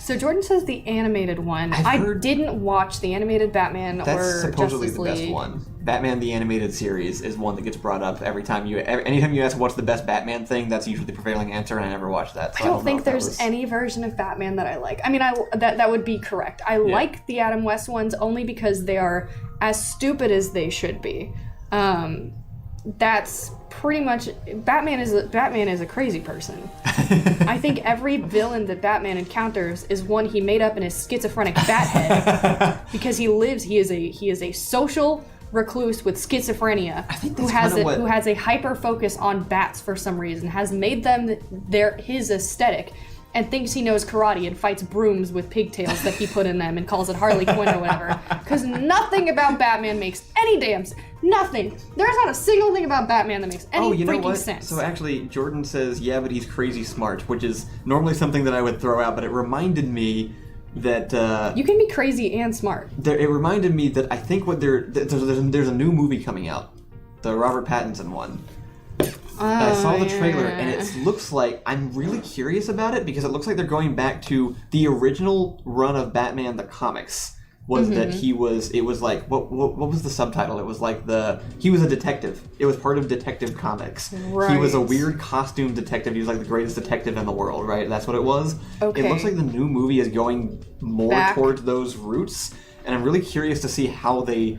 So Jordan says the animated one. I didn't watch the animated Batman or Justice League.
That's supposedly the best one. Batman the Animated Series is one that gets brought up anytime you ask what's the best Batman thing, that's usually the prevailing answer, and I never watched that. So
I don't think there's any version of Batman that I like. I mean, that would be correct. I like the Adam West ones only because they are as stupid as they should be. That's pretty much Batman is a crazy person. I think every villain that Batman encounters is one he made up in his schizophrenic bat head because he is a social recluse with schizophrenia who has a hyper focus on bats for some reason, has made them his aesthetic, and thinks he knows karate and fights brooms with pigtails that he put in them and calls it Harley Quinn or whatever. Because nothing about Batman makes any damn sense. Nothing. There's not a single thing about Batman that makes any freaking sense.
So actually, Jordan says, yeah, but he's crazy smart, which is normally something that I would throw out, but it reminded me that...
you can be crazy and smart.
It reminded me that I think there's a new movie coming out. The Robert Pattinson one. I saw the trailer, and it looks like, I'm really curious about it, because it looks like they're going back to the original run of Batman the comics, was that what was the subtitle? It was he was a detective. It was part of Detective Comics.
Right.
He was a weird costume detective. He was the greatest detective in the world, right? That's what it was.
Okay.
It looks like the new movie is going more towards those roots, and I'm really curious to see how they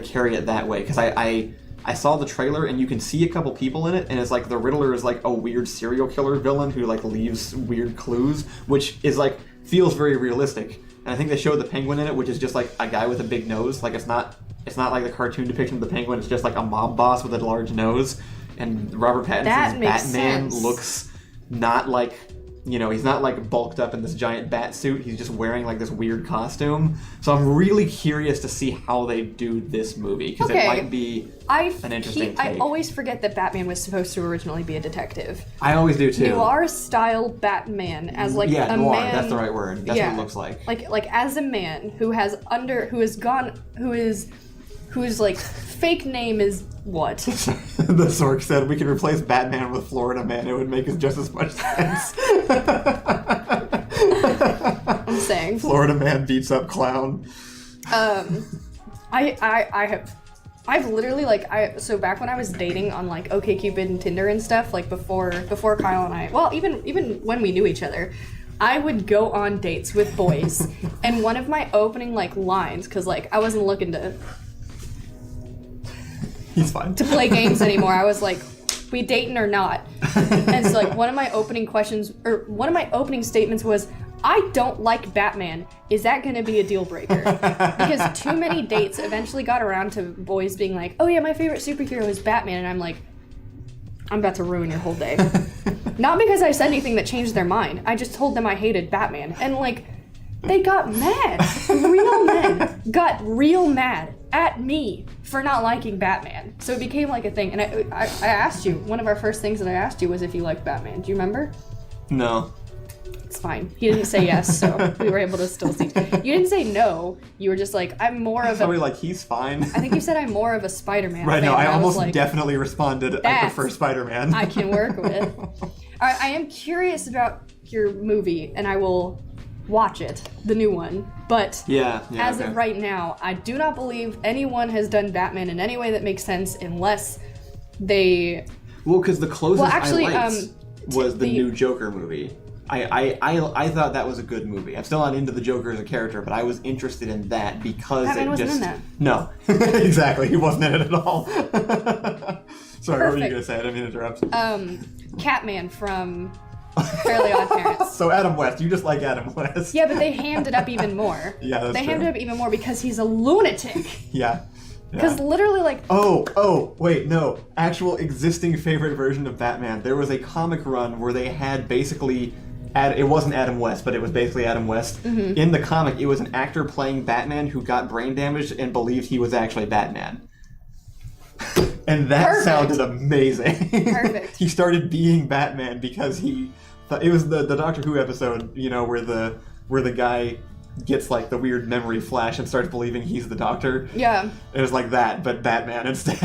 carry it that way, because I saw the trailer, and you can see a couple people in it, and it's the Riddler is a weird serial killer villain who leaves weird clues, which is feels very realistic. And I think they showed the Penguin in it, which is just a guy with a big nose. It's not like the cartoon depiction of the Penguin. It's just a mob boss with a large nose. And Robert Pattinson's Batman looks not he's not bulked up in this giant bat suit. He's just wearing this weird costume. So I'm really curious to see how they do this movie, because it might be an interesting take.
I always forget that Batman was supposed to originally be a detective.
I always do too.
Noir style Batman as a
noir,
man.
That's the right word. That's what it looks like.
Like as a man whose fake name is what?
The Zork said we could replace Batman with Florida Man. It would make just as much sense.
I'm saying
Florida Man beats up clown.
I've literally so back when I was dating on OkCupid and Tinder and stuff, before Kyle and I, well, even when we knew each other, I would go on dates with boys, and one of my opening lines, because I wasn't looking to
He's fine.
to play games anymore. I was we dating or not? And so one of my opening questions, or one of my opening statements was, I don't like Batman. Is that going to be a deal breaker? Because too many dates eventually got around to boys being like, oh yeah, my favorite superhero is Batman. And I'm like, I'm about to ruin your whole day. Not because I said anything that changed their mind. I just told them I hated Batman. And like, they got mad. Real men got real mad at me for not liking Batman. So it became like a thing. And I asked you, one of our first things that I asked you was if you liked Batman. Do you remember?
No.
It's fine. He didn't say yes, so we were able to still see. You didn't say no. You were just like, I'm more of
Probably like, he's fine.
I think you said I'm more of a Spider-Man
Right,
fan.
no, I almost
like,
definitely responded, I prefer Spider-Man.
I can work with. All right, I am curious about your movie, and I will watch it, the new one. But as of right now, I do not believe anyone has done Batman in any way that makes sense unless they...
Well, because the closest I liked was the new Joker movie. I thought that was a good movie. I'm still not into the Joker as a character, but I was interested in that because
Batman wasn't in that.
No. Exactly. He wasn't in it at all. Sorry, what were you going to say? I didn't mean to interrupt.
Catman from Fairly Odd Parents.
So Adam West. You just like Adam West.
Yeah, but they hammed it up even more.
Yeah, that's
They
true.
hammed it up even more because he's a lunatic.
Yeah.
Because literally, like...
Oh, wait, no. Actual existing favorite version of Batman. There was a comic run where they had basically... It wasn't Adam West, but it was basically Adam West. Mm-hmm. In the comic, it was an actor playing Batman who got brain damaged and believed he was actually Batman. And that sounded amazing.
Perfect.
He started being Batman because he... It was the Doctor Who episode, you know, where the guy... gets like the weird memory flash and starts believing he's the Doctor.
Yeah.
It was like that, but Batman instead.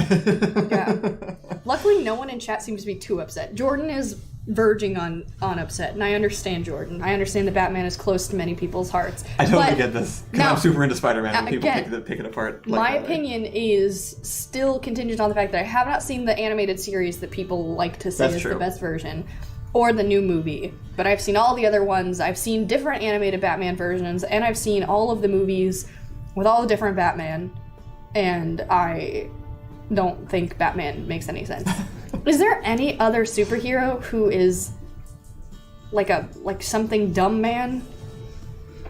Yeah. Luckily, no one in chat seems to be too upset. Jordan is verging on upset, and I understand Jordan. I understand that Batman is close to many people's hearts.
I totally get this, because I'm super into Spider-Man when people
again,
pick it apart. Like
my opinion is still contingent on the fact that I have not seen the animated series that people like to say is the best version. Or the new movie. But I've seen all the other ones. I've seen different animated Batman versions, and I've seen all of the movies with all the different Batman, and I don't think Batman makes any sense. Is there any other superhero who is like something dumb man?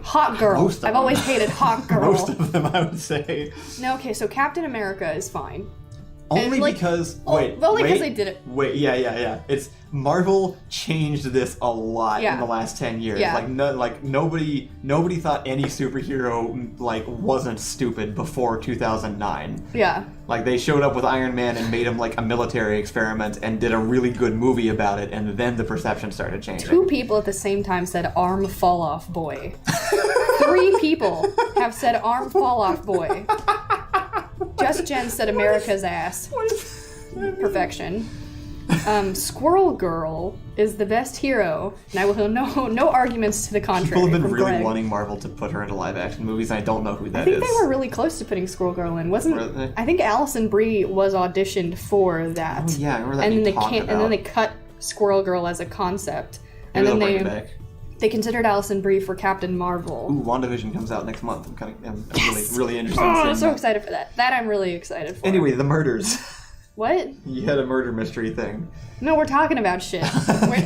Hot girl. I've always hated hot girl.
Most of them, I would say.
No, okay, so Captain America is fine.
Only because
only because they did it.
Wait, yeah. It's Marvel changed this a lot in the last 10 years.
Yeah.
Nobody thought any superhero wasn't stupid before 2009.
Yeah.
Like they showed up with Iron Man and made him like a military experiment and did a really good movie about it, and then the perception started changing.
2 people at the same time said arm fall off boy. 3 people have said arm fall off boy. Just Jen said America's ass. Perfection. Squirrel Girl is the best hero, and I will hear no arguments to the contrary.
People have been really
Greg.
wanting Marvel to put her into live-action movies, and I don't know who that is.
I think they were really close to putting Squirrel Girl in, wasn't? I think Alison Brie was auditioned for that.
Oh yeah, I remember that.
And then they cut Squirrel Girl as a concept, and then they considered Alison Brie for Captain Marvel.
Ooh, WandaVision comes out next month. I'm really interested.
I'm so excited for that. That I'm really excited for.
Anyway, the murders.
What?
You had a murder mystery thing.
No, we're talking about shit.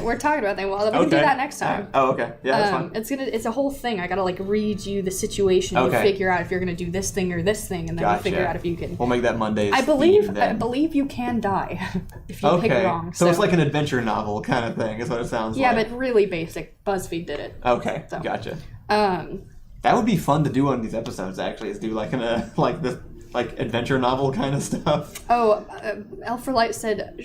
we're talking about things. Well, we can do that next time.
Oh, okay. Yeah, that's fine.
It's a whole thing. I gotta read you the situation. You figure out if you're gonna do this thing or this thing, and then you figure out if you can.
We'll make that Monday's.
I believe you can die if you pick wrong.
So it's like an adventure novel kind of thing, is what it sounds like.
Yeah, but really basic. BuzzFeed did it.
Okay,
so.
Gotcha. That would be fun to do on these episodes. Actually, is do adventure novel kind of stuff.
Oh, Elf for Light said,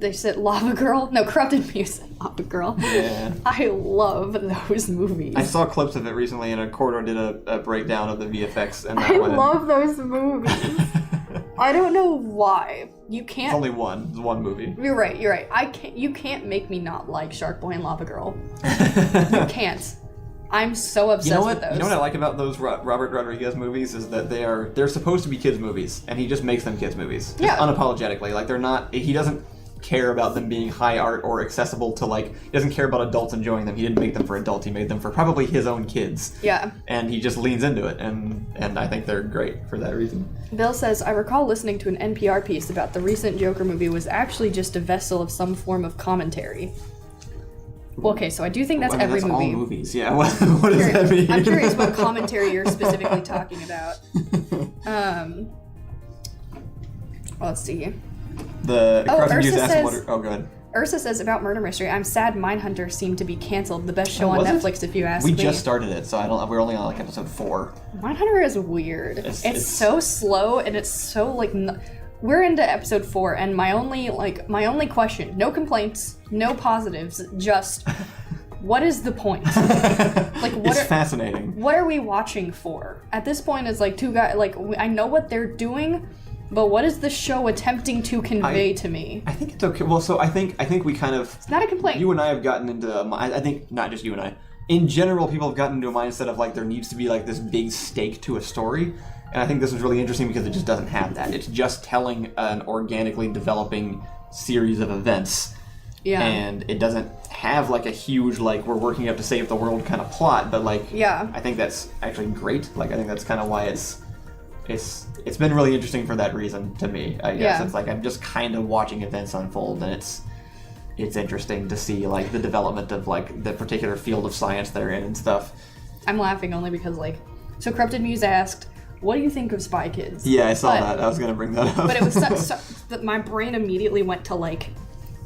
they said Lava Girl? No, Corrupted Muse said Lava Girl.
Yeah.
I love those movies.
I saw clips of it recently, and a Corridor did a breakdown of the VFX. And
I love those movies. I don't know why. You can't...
It's only one. It's one movie.
You're right. You can't make me not like Shark Boy and Lava Girl. You can't. I'm so obsessed with those.
You know what I like about those Robert Rodriguez movies is that they're supposed to be kids movies, and he just makes them kids movies. Just unapologetically. Like they're not. He doesn't care about them being high art or accessible to he doesn't care about adults enjoying them. He didn't make them for adults. He made them for probably his own kids.
Yeah.
And he just leans into it, and I think they're great for that reason.
Bill says, I recall listening to an NPR piece about the recent Joker movie was actually just a vessel of some form of commentary. Well, okay, so I do think that's
that's
movie.
all movies, yeah. What does that mean?
I'm curious what commentary you're specifically talking about. Well, let's see.
Ursa
says,
oh, good.
Ursa says about Murder Mystery, I'm sad Mindhunter seemed to be canceled. The best show on Netflix, if you ask me.
We just started it, so we're only on like episode 4.
Mindhunter is weird. It's so slow, and it's so like. We're into episode 4, and my only question, no complaints, no positives, just what is the point? Like,
it's fascinating.
What are we watching for? At this point, it's like two guys. Like, I know what they're doing, but what is the show attempting to convey to me?
I think it's okay. Well, so I think we kind of.
It's not a complaint.
You and I have gotten into. I think not just you and I. In general, people have gotten into a mindset of like there needs to be like this big stake to a story. And I think this is really interesting because it just doesn't have that. It's just telling an organically developing series of events. Yeah. And it doesn't have like a huge, like, we're working up to save the world kind of plot, but like, yeah. I think that's actually great. Like, I think that's kind of why it's been really interesting for that reason to me, I guess. Yeah. It's like I'm just kind of watching events unfold, and it's interesting to see like the development of like the particular field of science they're in and stuff.
I'm laughing only because like, so Corrupted Muse asked, what do you think of Spy Kids?
Yeah, I saw that. I was gonna bring that up.
But it was that my brain immediately went to like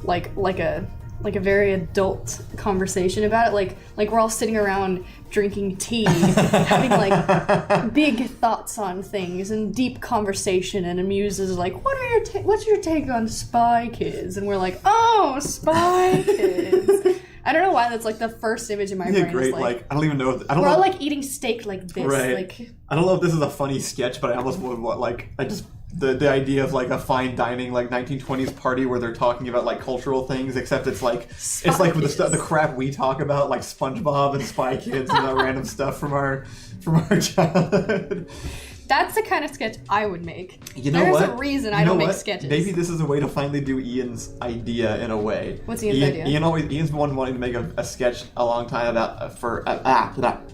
a very adult conversation about it. Like we're all sitting around drinking tea, having like big thoughts on things and deep conversation. And Muse is like, what's your take on Spy Kids? And we're like, oh, Spy Kids. I don't know why that's like the first image in my brain.
Great.
Is like,
I don't even know.
We're all like eating steak like this.
Right.
Like,
I don't know if this is a funny sketch, but I almost would like. I just the idea of like a fine dining like 1920s party where they're talking about like cultural things, except it's like the crap we talk about, like SpongeBob and Spy Kids and that random stuff from our childhood.
That's the kind of sketch I would make.
You know
There's a reason I don't make sketches.
Maybe this is a way to finally do Ian's idea in a way.
What's Ian's idea?
Ian's been wanting to make a sketch a long time about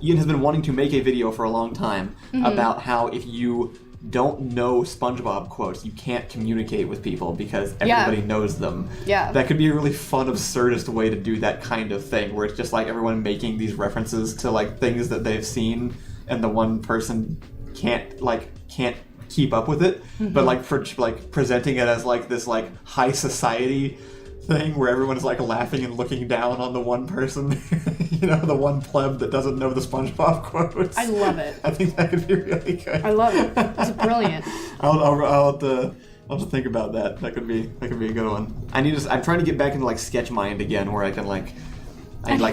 Ian has been wanting to make a video for a long time about how if you don't know SpongeBob quotes, you can't communicate with people because everybody knows them. Yeah. That could be a really fun, absurdist way to do that kind of thing, where it's just like everyone making these references to like things that they've seen, and the one person can't keep up with it, but like for like presenting it as like this like high society thing where everyone is like laughing and looking down on the one person, the one pleb that doesn't know the SpongeBob quotes.
I love it.
I think that could be really good.
I love it. It's brilliant.
I'll have to think about that. That could be a good one. I'm trying to get back into like sketch mind again, where I can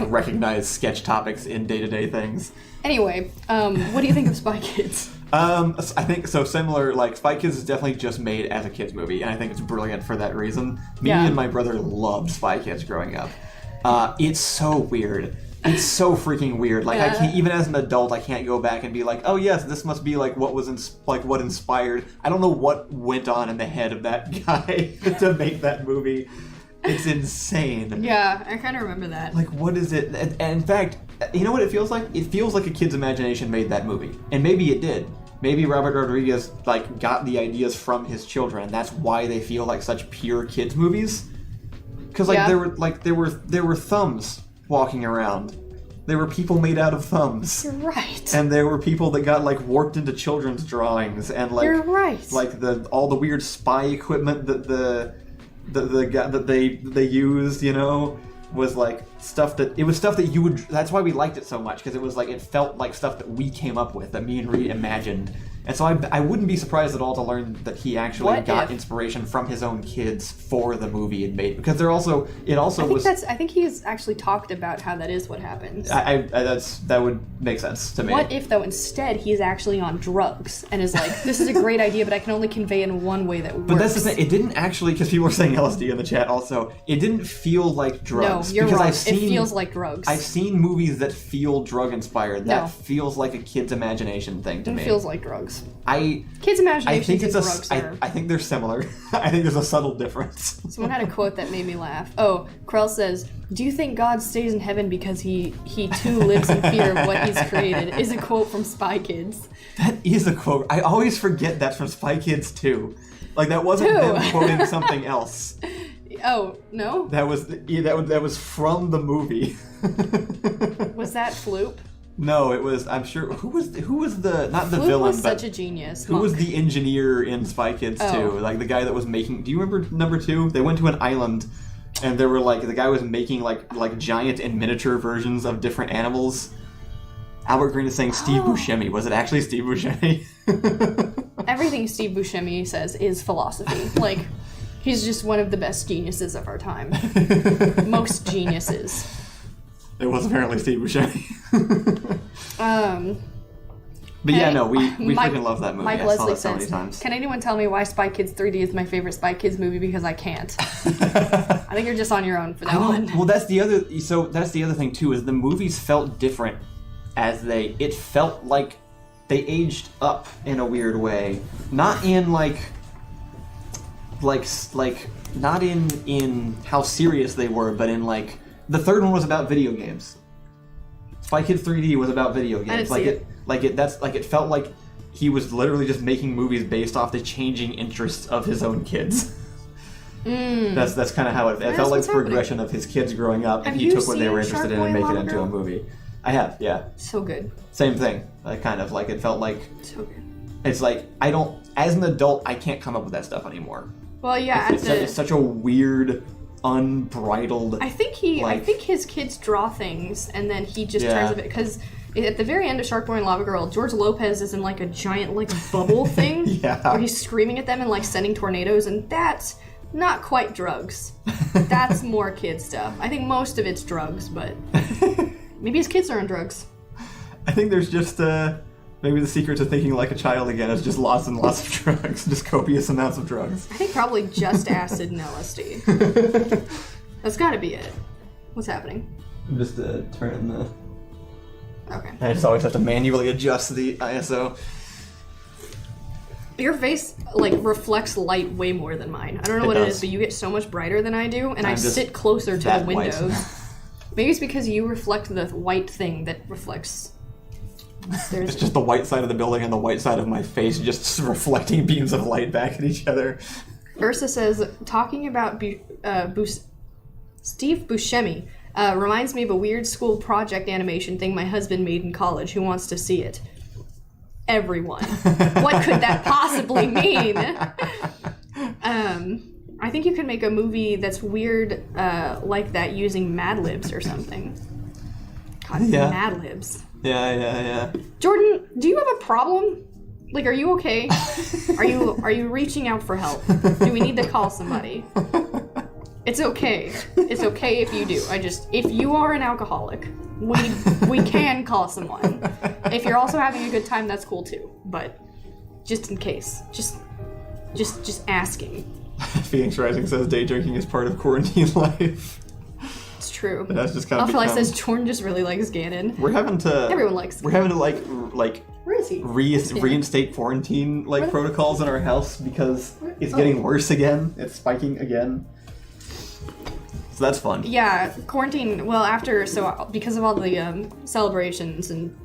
recognize sketch topics in day-to-day things.
Anyway, what do you think of Spy Kids?
I think so. Similar, like Spy Kids is definitely just made as a kids movie, and I think it's brilliant for that reason. Me and my brother loved Spy Kids growing up. It's so weird. It's so freaking weird. Like I can't, even as an adult, I can't go back and be like, oh yes, this must be like what what inspired. I don't know what went on in the head of that guy to make that movie. It's insane.
Yeah, I kind of remember that.
Like, what is it? And in fact, you know what it feels like? It feels like a kid's imagination made that movie. And maybe it did. Maybe Robert Rodriguez, like, got the ideas from his children, and that's why they feel like such pure kids' movies. Because, there were thumbs walking around. There were people made out of thumbs.
You're right.
And there were people that got, like, warped into children's drawings. And, like...
You're right.
Like, all the weird spy equipment that the guy that they used, was like stuff that you would. That's why we liked it so much, because it was like it felt like stuff that we came up with, that me and Reed imagined. And so I wouldn't be surprised at all to learn that he actually got inspiration from his own kids for the movie and made, because I
think he's actually talked about how that is what happens.
That would make sense to me.
What if though instead he's actually on drugs and is like, this is a great idea, but I can only convey in one way that works.
But that's the thing. It didn't actually, because people were saying LSD in the chat also. It didn't feel like drugs.
No, you're right. It feels like drugs.
I've seen movies that feel drug inspired. That feels like a kid's imagination thing to me.
It feels like drugs.
Kids' imaginations
and drugs are...
I think they're similar. I think there's a subtle difference.
Someone had a quote that made me laugh. Oh, Krell says, do you think God stays in heaven because he too lives in fear of what he's created? Is a quote from Spy Kids.
That is a quote. I always forget that's from Spy Kids too. Like, that wasn't them quoting something else.
Oh, no?
That was from the movie.
Was that Floop?
No, it was. I'm sure. Who was the not the
Floop
villain,
was
but
such a genius.
Who was the engineer in Spy Kids 2? Like the guy that was making. Do you remember number 2? They went to an island, and there were the guy was making like giant and miniature versions of different animals. Albert Green is saying Steve Buscemi. Was it actually Steve Buscemi?
Everything Steve Buscemi says is philosophy. Like, he's just one of the best geniuses of our time. Most geniuses.
It was apparently Steve Buscemi. But
hey,
yeah, no, we freaking love that movie.
Mike
I
Leslie
saw that so
says,
many times.
can anyone tell me why Spy Kids 3D is my favorite Spy Kids movie? Because I can't. I think you're just on your own for that one.
Well, that's the other thing too, is the movies felt different it felt like they aged up in a weird way. Not in not in how serious they were, but in the third one was about video games. Spy Kids 3D was about video games. It felt like he was literally just making movies based off the changing interests of his own kids. That's kind of how it felt like the progression of his kids growing up, and he took what they were interested in and make it into a movie. I have, yeah.
So good.
Same thing. Kind of it felt like.
So good.
It's as an adult, I can't come up with that stuff anymore.
Well, yeah.
It's such a weird, unbridled.
I think his kids draw things, and then he just turns it, because at the very end of Shark Boy and Lava Girl, George Lopez is in a giant bubble thing, where he's screaming at them and sending tornadoes, and that's not quite drugs. That's more kid stuff. I think most of it's drugs, but maybe his kids are on drugs.
I think there's just maybe the secret to thinking like a child again is just lots and lots of drugs, just copious amounts of drugs.
I think probably just acid and LSD. That's got to be it. What's happening?
I'm just turning the.
Okay.
I just always have to manually adjust the ISO.
Your face reflects light way more than mine. I don't know what it is, but you get so much brighter than I do, and I sit closer to the windows. Maybe it's because you reflect the white thing that reflects.
It's just the white side of the building and the white side of my face just reflecting beams of light back at each other.
Ursa says, talking about Steve Buscemi reminds me of a weird school project animation thing my husband made in college. Who wants to see it? Everyone. What could that possibly mean? I think you could make a movie that's weird like that using Mad Libs or something. God, Mad Libs.
Yeah.
Jordan, do you have a problem? Are you okay? Are you reaching out for help? Do we need to call somebody? It's okay. It's okay if you do. If you are an alcoholic, we can call someone. If you're also having a good time, that's cool too. But just in case, just asking.
Phoenix Rising says day drinking is part of quarantine life.
It's true.
That's just kind of.
Alpha says Jordan just really likes Ganon.
We're having to.
Everyone likes.
We're having to
Where is he?
Reinstate quarantine protocols in our house because it's getting worse again. It's spiking again. So that's fun.
Yeah, quarantine. Well, because of all the celebrations and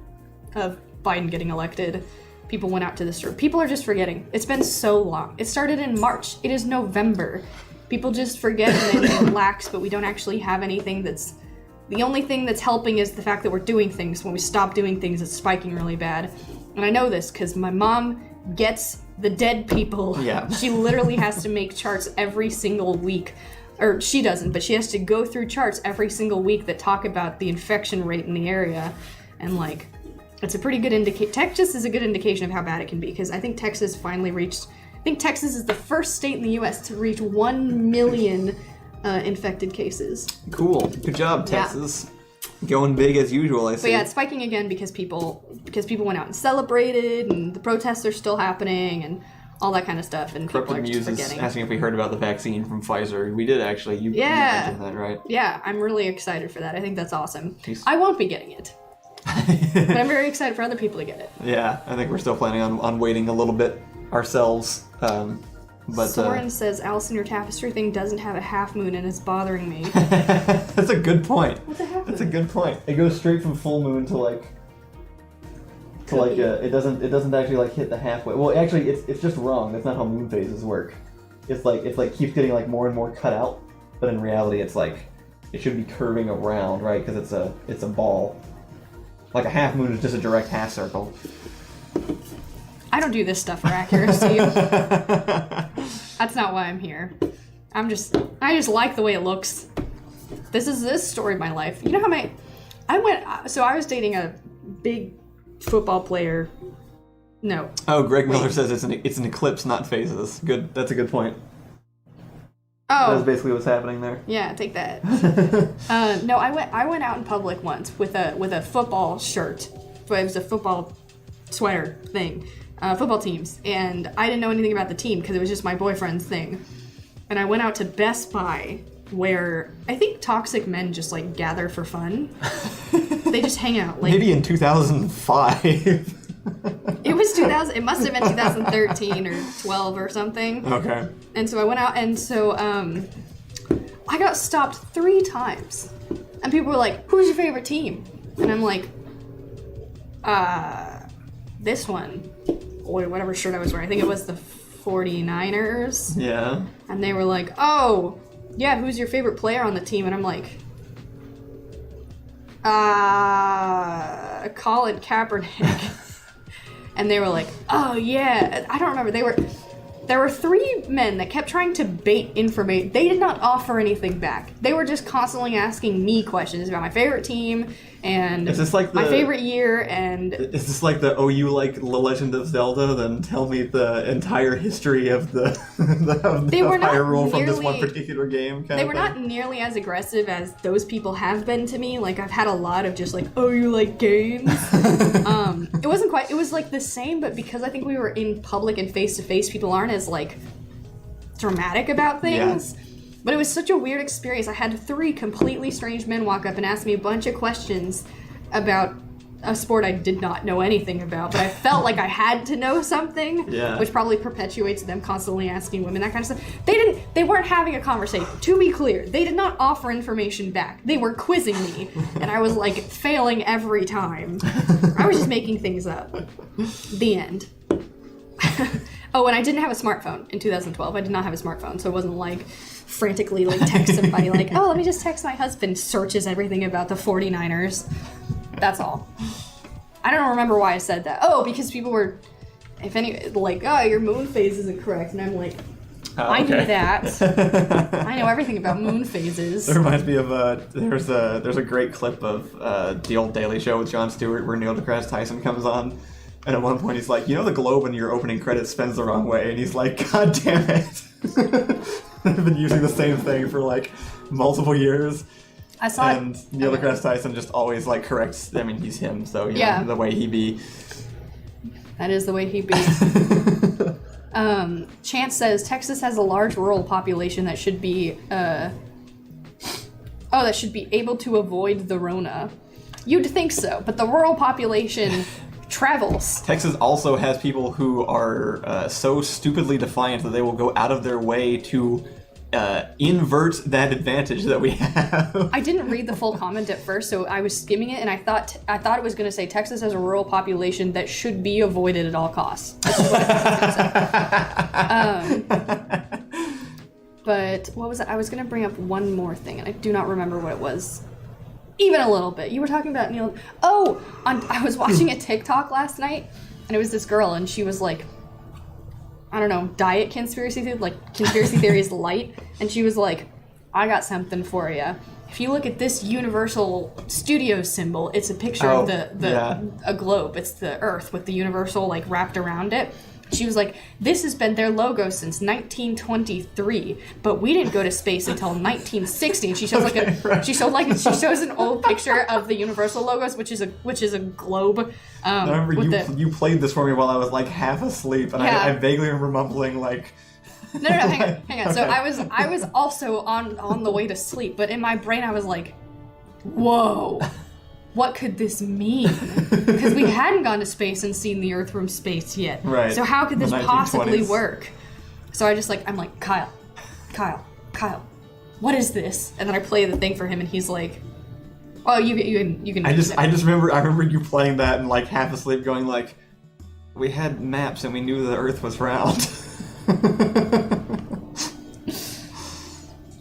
of Biden getting elected, people went out to the store. People are just forgetting. It's been so long. It started in March. It is November. People just forget and they relax, but we don't actually have anything that's. The only thing that's helping is the fact that we're doing things. When we stop doing things, it's spiking really bad. And I know this because my mom gets the dead people.
Yeah.
She literally has to make charts every single week. Or she doesn't, but she has to go through charts every single week that talk about the infection rate in the area. And it's a pretty good indication. Texas is a good indication of how bad it can be, because I think Texas finally reached. I think Texas is the first state in the U.S. to reach 1 million infected cases.
Cool. Good job, Texas. Yeah. Going big as usual, I see.
But yeah, it's spiking again because people went out and celebrated, and the protests are still happening, and all that kind of stuff. And people are just forgetting.
Asking if we heard about the vaccine from Pfizer. We did actually. You mentioned that, right?
Yeah, I'm really excited for that. I think that's awesome. I won't be getting it. But I'm very excited for other people to get it.
Yeah, I think we're still planning on waiting a little bit ourselves. But
Soren says, Allison, your tapestry thing doesn't have a half moon and it's bothering me.
That's a good point.
What's a half moon?
That's a good point. It goes straight from full moon to it doesn't actually hit the halfway. Well, actually, it's just wrong. That's not how moon phases work. It's keeps getting more and more cut out. But in reality, it's like it should be curving around, right? Because it's a ball. Like a half moon is just a direct half circle.
I don't do this stuff for accuracy. That's not why I'm here. I just like the way it looks. This is this story of my life. You know how I was dating a big football player. No.
Oh, Greg Miller says it's an eclipse, not phases. Good. That's a good point.
Oh.
That's basically what's happening there.
Yeah, take that. No, I went out in public once with a football shirt. It was a football sweater thing. Football teams, and I didn't know anything about the team because it was just my boyfriend's thing. And I went out to Best Buy, where I think toxic men just like gather for fun. They just hang out. Like, maybe
in 2005.
It was 2000. It must have been 2013 or 12 or something.
Okay.
And so I went out, and so I got stopped 3 times, and people were like, "Who's your favorite team?" And I'm like, this one. Or whatever shirt I was wearing. I think it was the 49ers.
Yeah.
And they were like, "Oh, yeah, who's your favorite player on the team?" And I'm like, Colin Kaepernick. And they were like, "Oh, yeah." I don't remember. There were 3 men that kept trying to bait information. They did not offer anything back. They were just constantly asking me questions about my favorite team and
is this like
my favorite year. And
is this like the you like The Legend of Zelda? Then tell me the entire history of the Hyrule from this one particular game.
They were not nearly as aggressive as those people have been to me. Like I've had a lot of just like, "Oh, you like games?" It wasn't quite. It was like the same, but because I think we were in public and face to face, people aren't as like dramatic about things. Yeah. But it was such a weird experience. I had 3 completely strange men walk up and ask me a bunch of questions about a sport I did not know anything about, but I felt like I had to know something, which probably perpetuates them constantly asking women that kind of stuff. They weren't having a conversation. To be clear, they did not offer information back. They were quizzing me, and I was like failing every time. I was just making things up. The end. Oh, and I didn't have a smartphone in 2012. I did not have a smartphone, so it wasn't like frantically like text somebody like, "Oh, let me just text my husband," searches everything about the 49ers. That's all. I don't remember why I said that. Oh, because people were, like, "Oh, your moon phase isn't correct," and I'm like, I knew that. I know everything about moon phases.
It reminds me of there's a great clip of the old Daily Show with Jon Stewart where Neil deGrasse Tyson comes on. And at one point he's like, "You know the globe in your opening credits spins the wrong way?" And he's like, "God damn it." I've been using the same thing for like multiple years.
I saw
and Neil deGrasse Tyson just always like corrects. I mean, he's him, so you know, the way he be.
That is the way he be. Chance says Texas has a large rural population that should be able to avoid the Rona. You'd think so, but the rural population travels.
Texas also has people who are so stupidly defiant that they will go out of their way to invert that advantage that we have.
I didn't read the full comment at first, so I was skimming it, and I thought it was going to say Texas has a rural population that should be avoided at all costs. That's what I was going to say. But what was it? I was going to bring up one more thing, and I do not remember what it was. Even a little bit. You were talking about Neil. Oh, I was watching a TikTok last night, and it was this girl, and she was like, I don't know, diet conspiracy theory, like conspiracy theories light, and she was like, "I got something for you. If you look at this Universal Studios symbol, it's a picture of a globe. It's the Earth with the Universal like wrapped around it." She was like, "This has been their logo since 1923, but we didn't go to space until 1960." And she shows she shows an old picture of the Universal logos, which is a globe.
I remember you played this for me while I was like half asleep, and I vaguely remember mumbling like.
No, hang on. Okay. So I was also on the way to sleep, but in my brain I was like, "Whoa. What could this mean?" Because we hadn't gone to space and seen the Earth from space yet. Right. So how could this possibly work? So I'm like, Kyle, what is this? And then I play the thing for him, and he's like, "Oh, you can."
I remember you playing that and like half asleep, going like, "We had maps and we knew the Earth was round."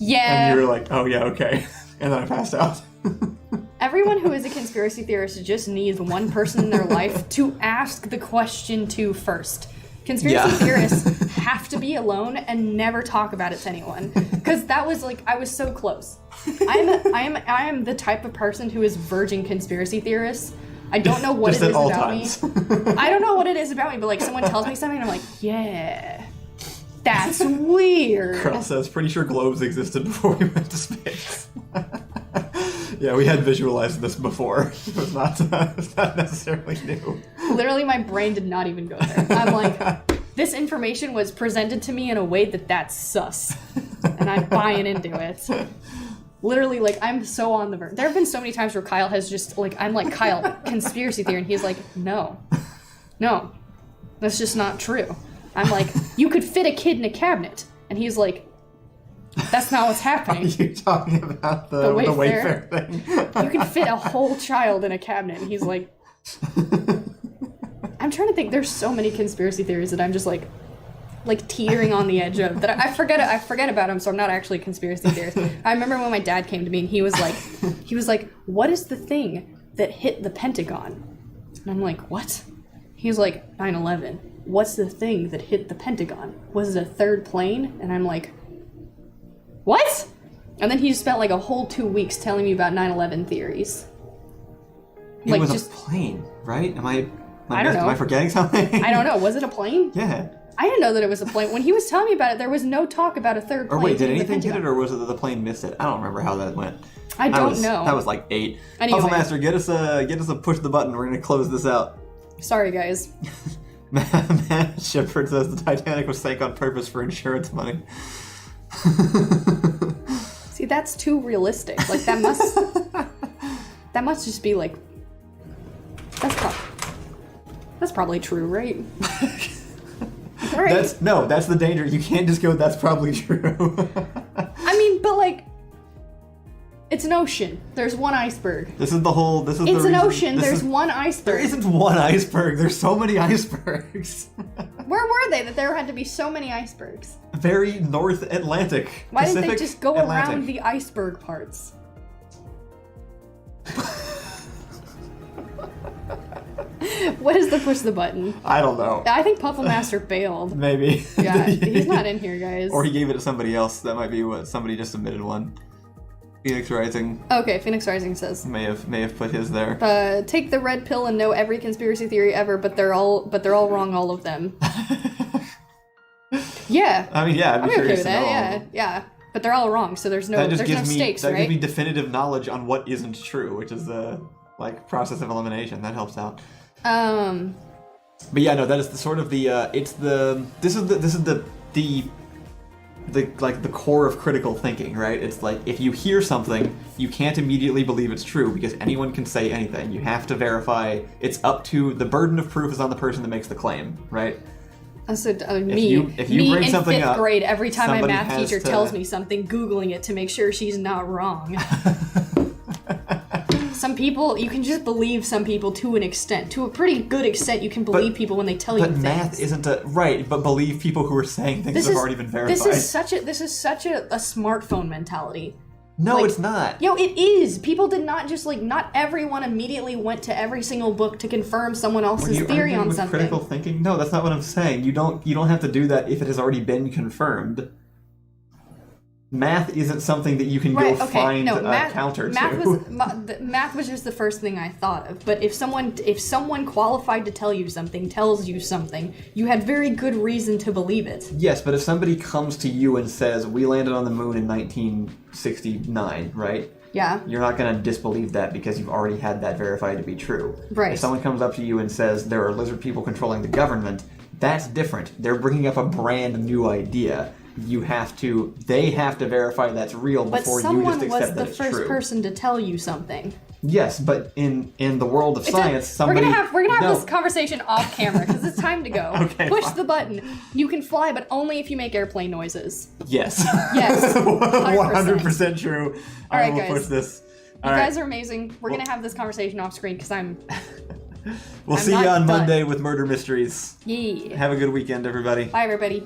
Yeah.
And you were like, oh yeah, okay. And then I passed out.
Everyone who is a conspiracy theorist just needs one person in their life to ask the question to first. Conspiracy theorists have to be alone and never talk about it to anyone. Because that was like, I was so close. I am the type of person who is verging conspiracy theorist. I don't know what it is about me. I don't know what it is about me, but like someone tells me something and I'm like, yeah, that's weird.
Carl says, pretty sure globes existed before we went to space. Yeah, we had visualized this before. It was not necessarily new.
Literally, my brain did not even go there. I'm like, this information was presented to me in a way that's sus. And I'm buying into it. Literally, like, I'm so on the verge. There have been so many times where Kyle has just, like, I'm like, Kyle, conspiracy theory. And he's like, no, that's just not true. I'm like, you could fit a kid in a cabinet. And he's like, that's not what's happening.
Are you talking about the Wayfair thing?
You can fit a whole child in a cabinet. And he's like... I'm trying to think. There's so many conspiracy theories that I'm just like teetering on the edge of. That I forget about them, so I'm not actually a conspiracy theorist. I remember when my dad came to me and he was like, what is the thing that hit the Pentagon? And I'm like, what? He was like, 9/11. What's the thing that hit the Pentagon? Was it a third plane? And I'm like... What? And then he just spent like a whole 2 weeks telling me about 9/11 theories.
It was a plane, right?
I don't know.
Am I forgetting something?
I don't know. Was it a plane?
Yeah.
I didn't know that it was a plane. When he was telling me about it, there was no talk about a third plane.
Or wait, did anything hit it, or was it that the plane missed it? I don't remember how that went.
I don't know.
That was like 8.
Anyway.
Puzzle Master, get us a push the button. We're gonna close this out.
Sorry, guys.
Matt Shepard says the Titanic was sank on purpose for insurance money.
See, that's too realistic. Like that must just be like that's probably true, right? Right.
That's the danger. You can't just go, that's probably true.
I mean, but like it's an ocean. There's one iceberg.
It's an ocean.
There's one iceberg.
There isn't one iceberg. There's so many icebergs.
Where were they that there had to be so many icebergs?
Very North Atlantic.
Why
Pacific
didn't they just go
Atlantic.
around the iceberg parts? What is the push the button?
I don't know.
I think Puzzle Master bailed.
Maybe.
Yeah, he's not in here, guys.
Or he gave it to somebody else. That might be what somebody just submitted one. Phoenix Rising.
Okay, Phoenix Rising says.
May have put his there.
Take the red pill and know every conspiracy theory ever, but they're all wrong, all of them. Yeah.
I mean, yeah, I'd be
okay
curious
with
to know.
that. Yeah. But they're all wrong, so there's no stakes, right?
That gives me definitive knowledge on what isn't true, which is the process of elimination. That helps out. But yeah, no, that is the sort of the this is the core of critical thinking, right? It's like if you hear something, you can't immediately believe it's true because anyone can say anything. You have to verify. It's up to the burden of proof is on the person that makes the claim, right?
So
if you bring
in
something
5th
up,
grade, every time my
somebody
math teacher tells me something, Googling it to make sure she's not wrong. Some people, you can just believe some people to an extent. To a pretty good extent, you can believe people when they tell you things.
But math isn't right, but believe people who are saying things that have already been verified.
This is such a smartphone mentality.
No, it's not.
Yo, it is. People did not just not everyone immediately went to every single book to confirm someone else's theory on something.
Critical thinking? No, that's not what I'm saying. You don't have to do that if it has already been confirmed. Math isn't something that you can find a counter to.
Math was just the first thing I thought of. But if someone qualified to tell you something tells you something, you had very good reason to believe it.
Yes, but if somebody comes to you and says, we landed on the moon in 1969, right?
Yeah.
You're not going to disbelieve that because you've already had that verified to be true.
Right.
If someone comes up to you and says there are lizard people controlling the government, that's different. They're bringing up a brand new idea. They have to verify that's real before you just accept that it's true.
But someone was the first person to tell you something.
Yes, but in the world of science, somebody...
We're gonna have this conversation off camera because it's time to go.
Okay,
push the button. You can fly, but only if you make airplane noises.
Yes.
Yes.
100% true.
All right,
I will
guys.
push this.
You guys are amazing. We're gonna have this conversation off screen because
We'll see you on Monday with Murder Mysteries.
Yeah.
Have a good weekend, everybody.
Bye, everybody.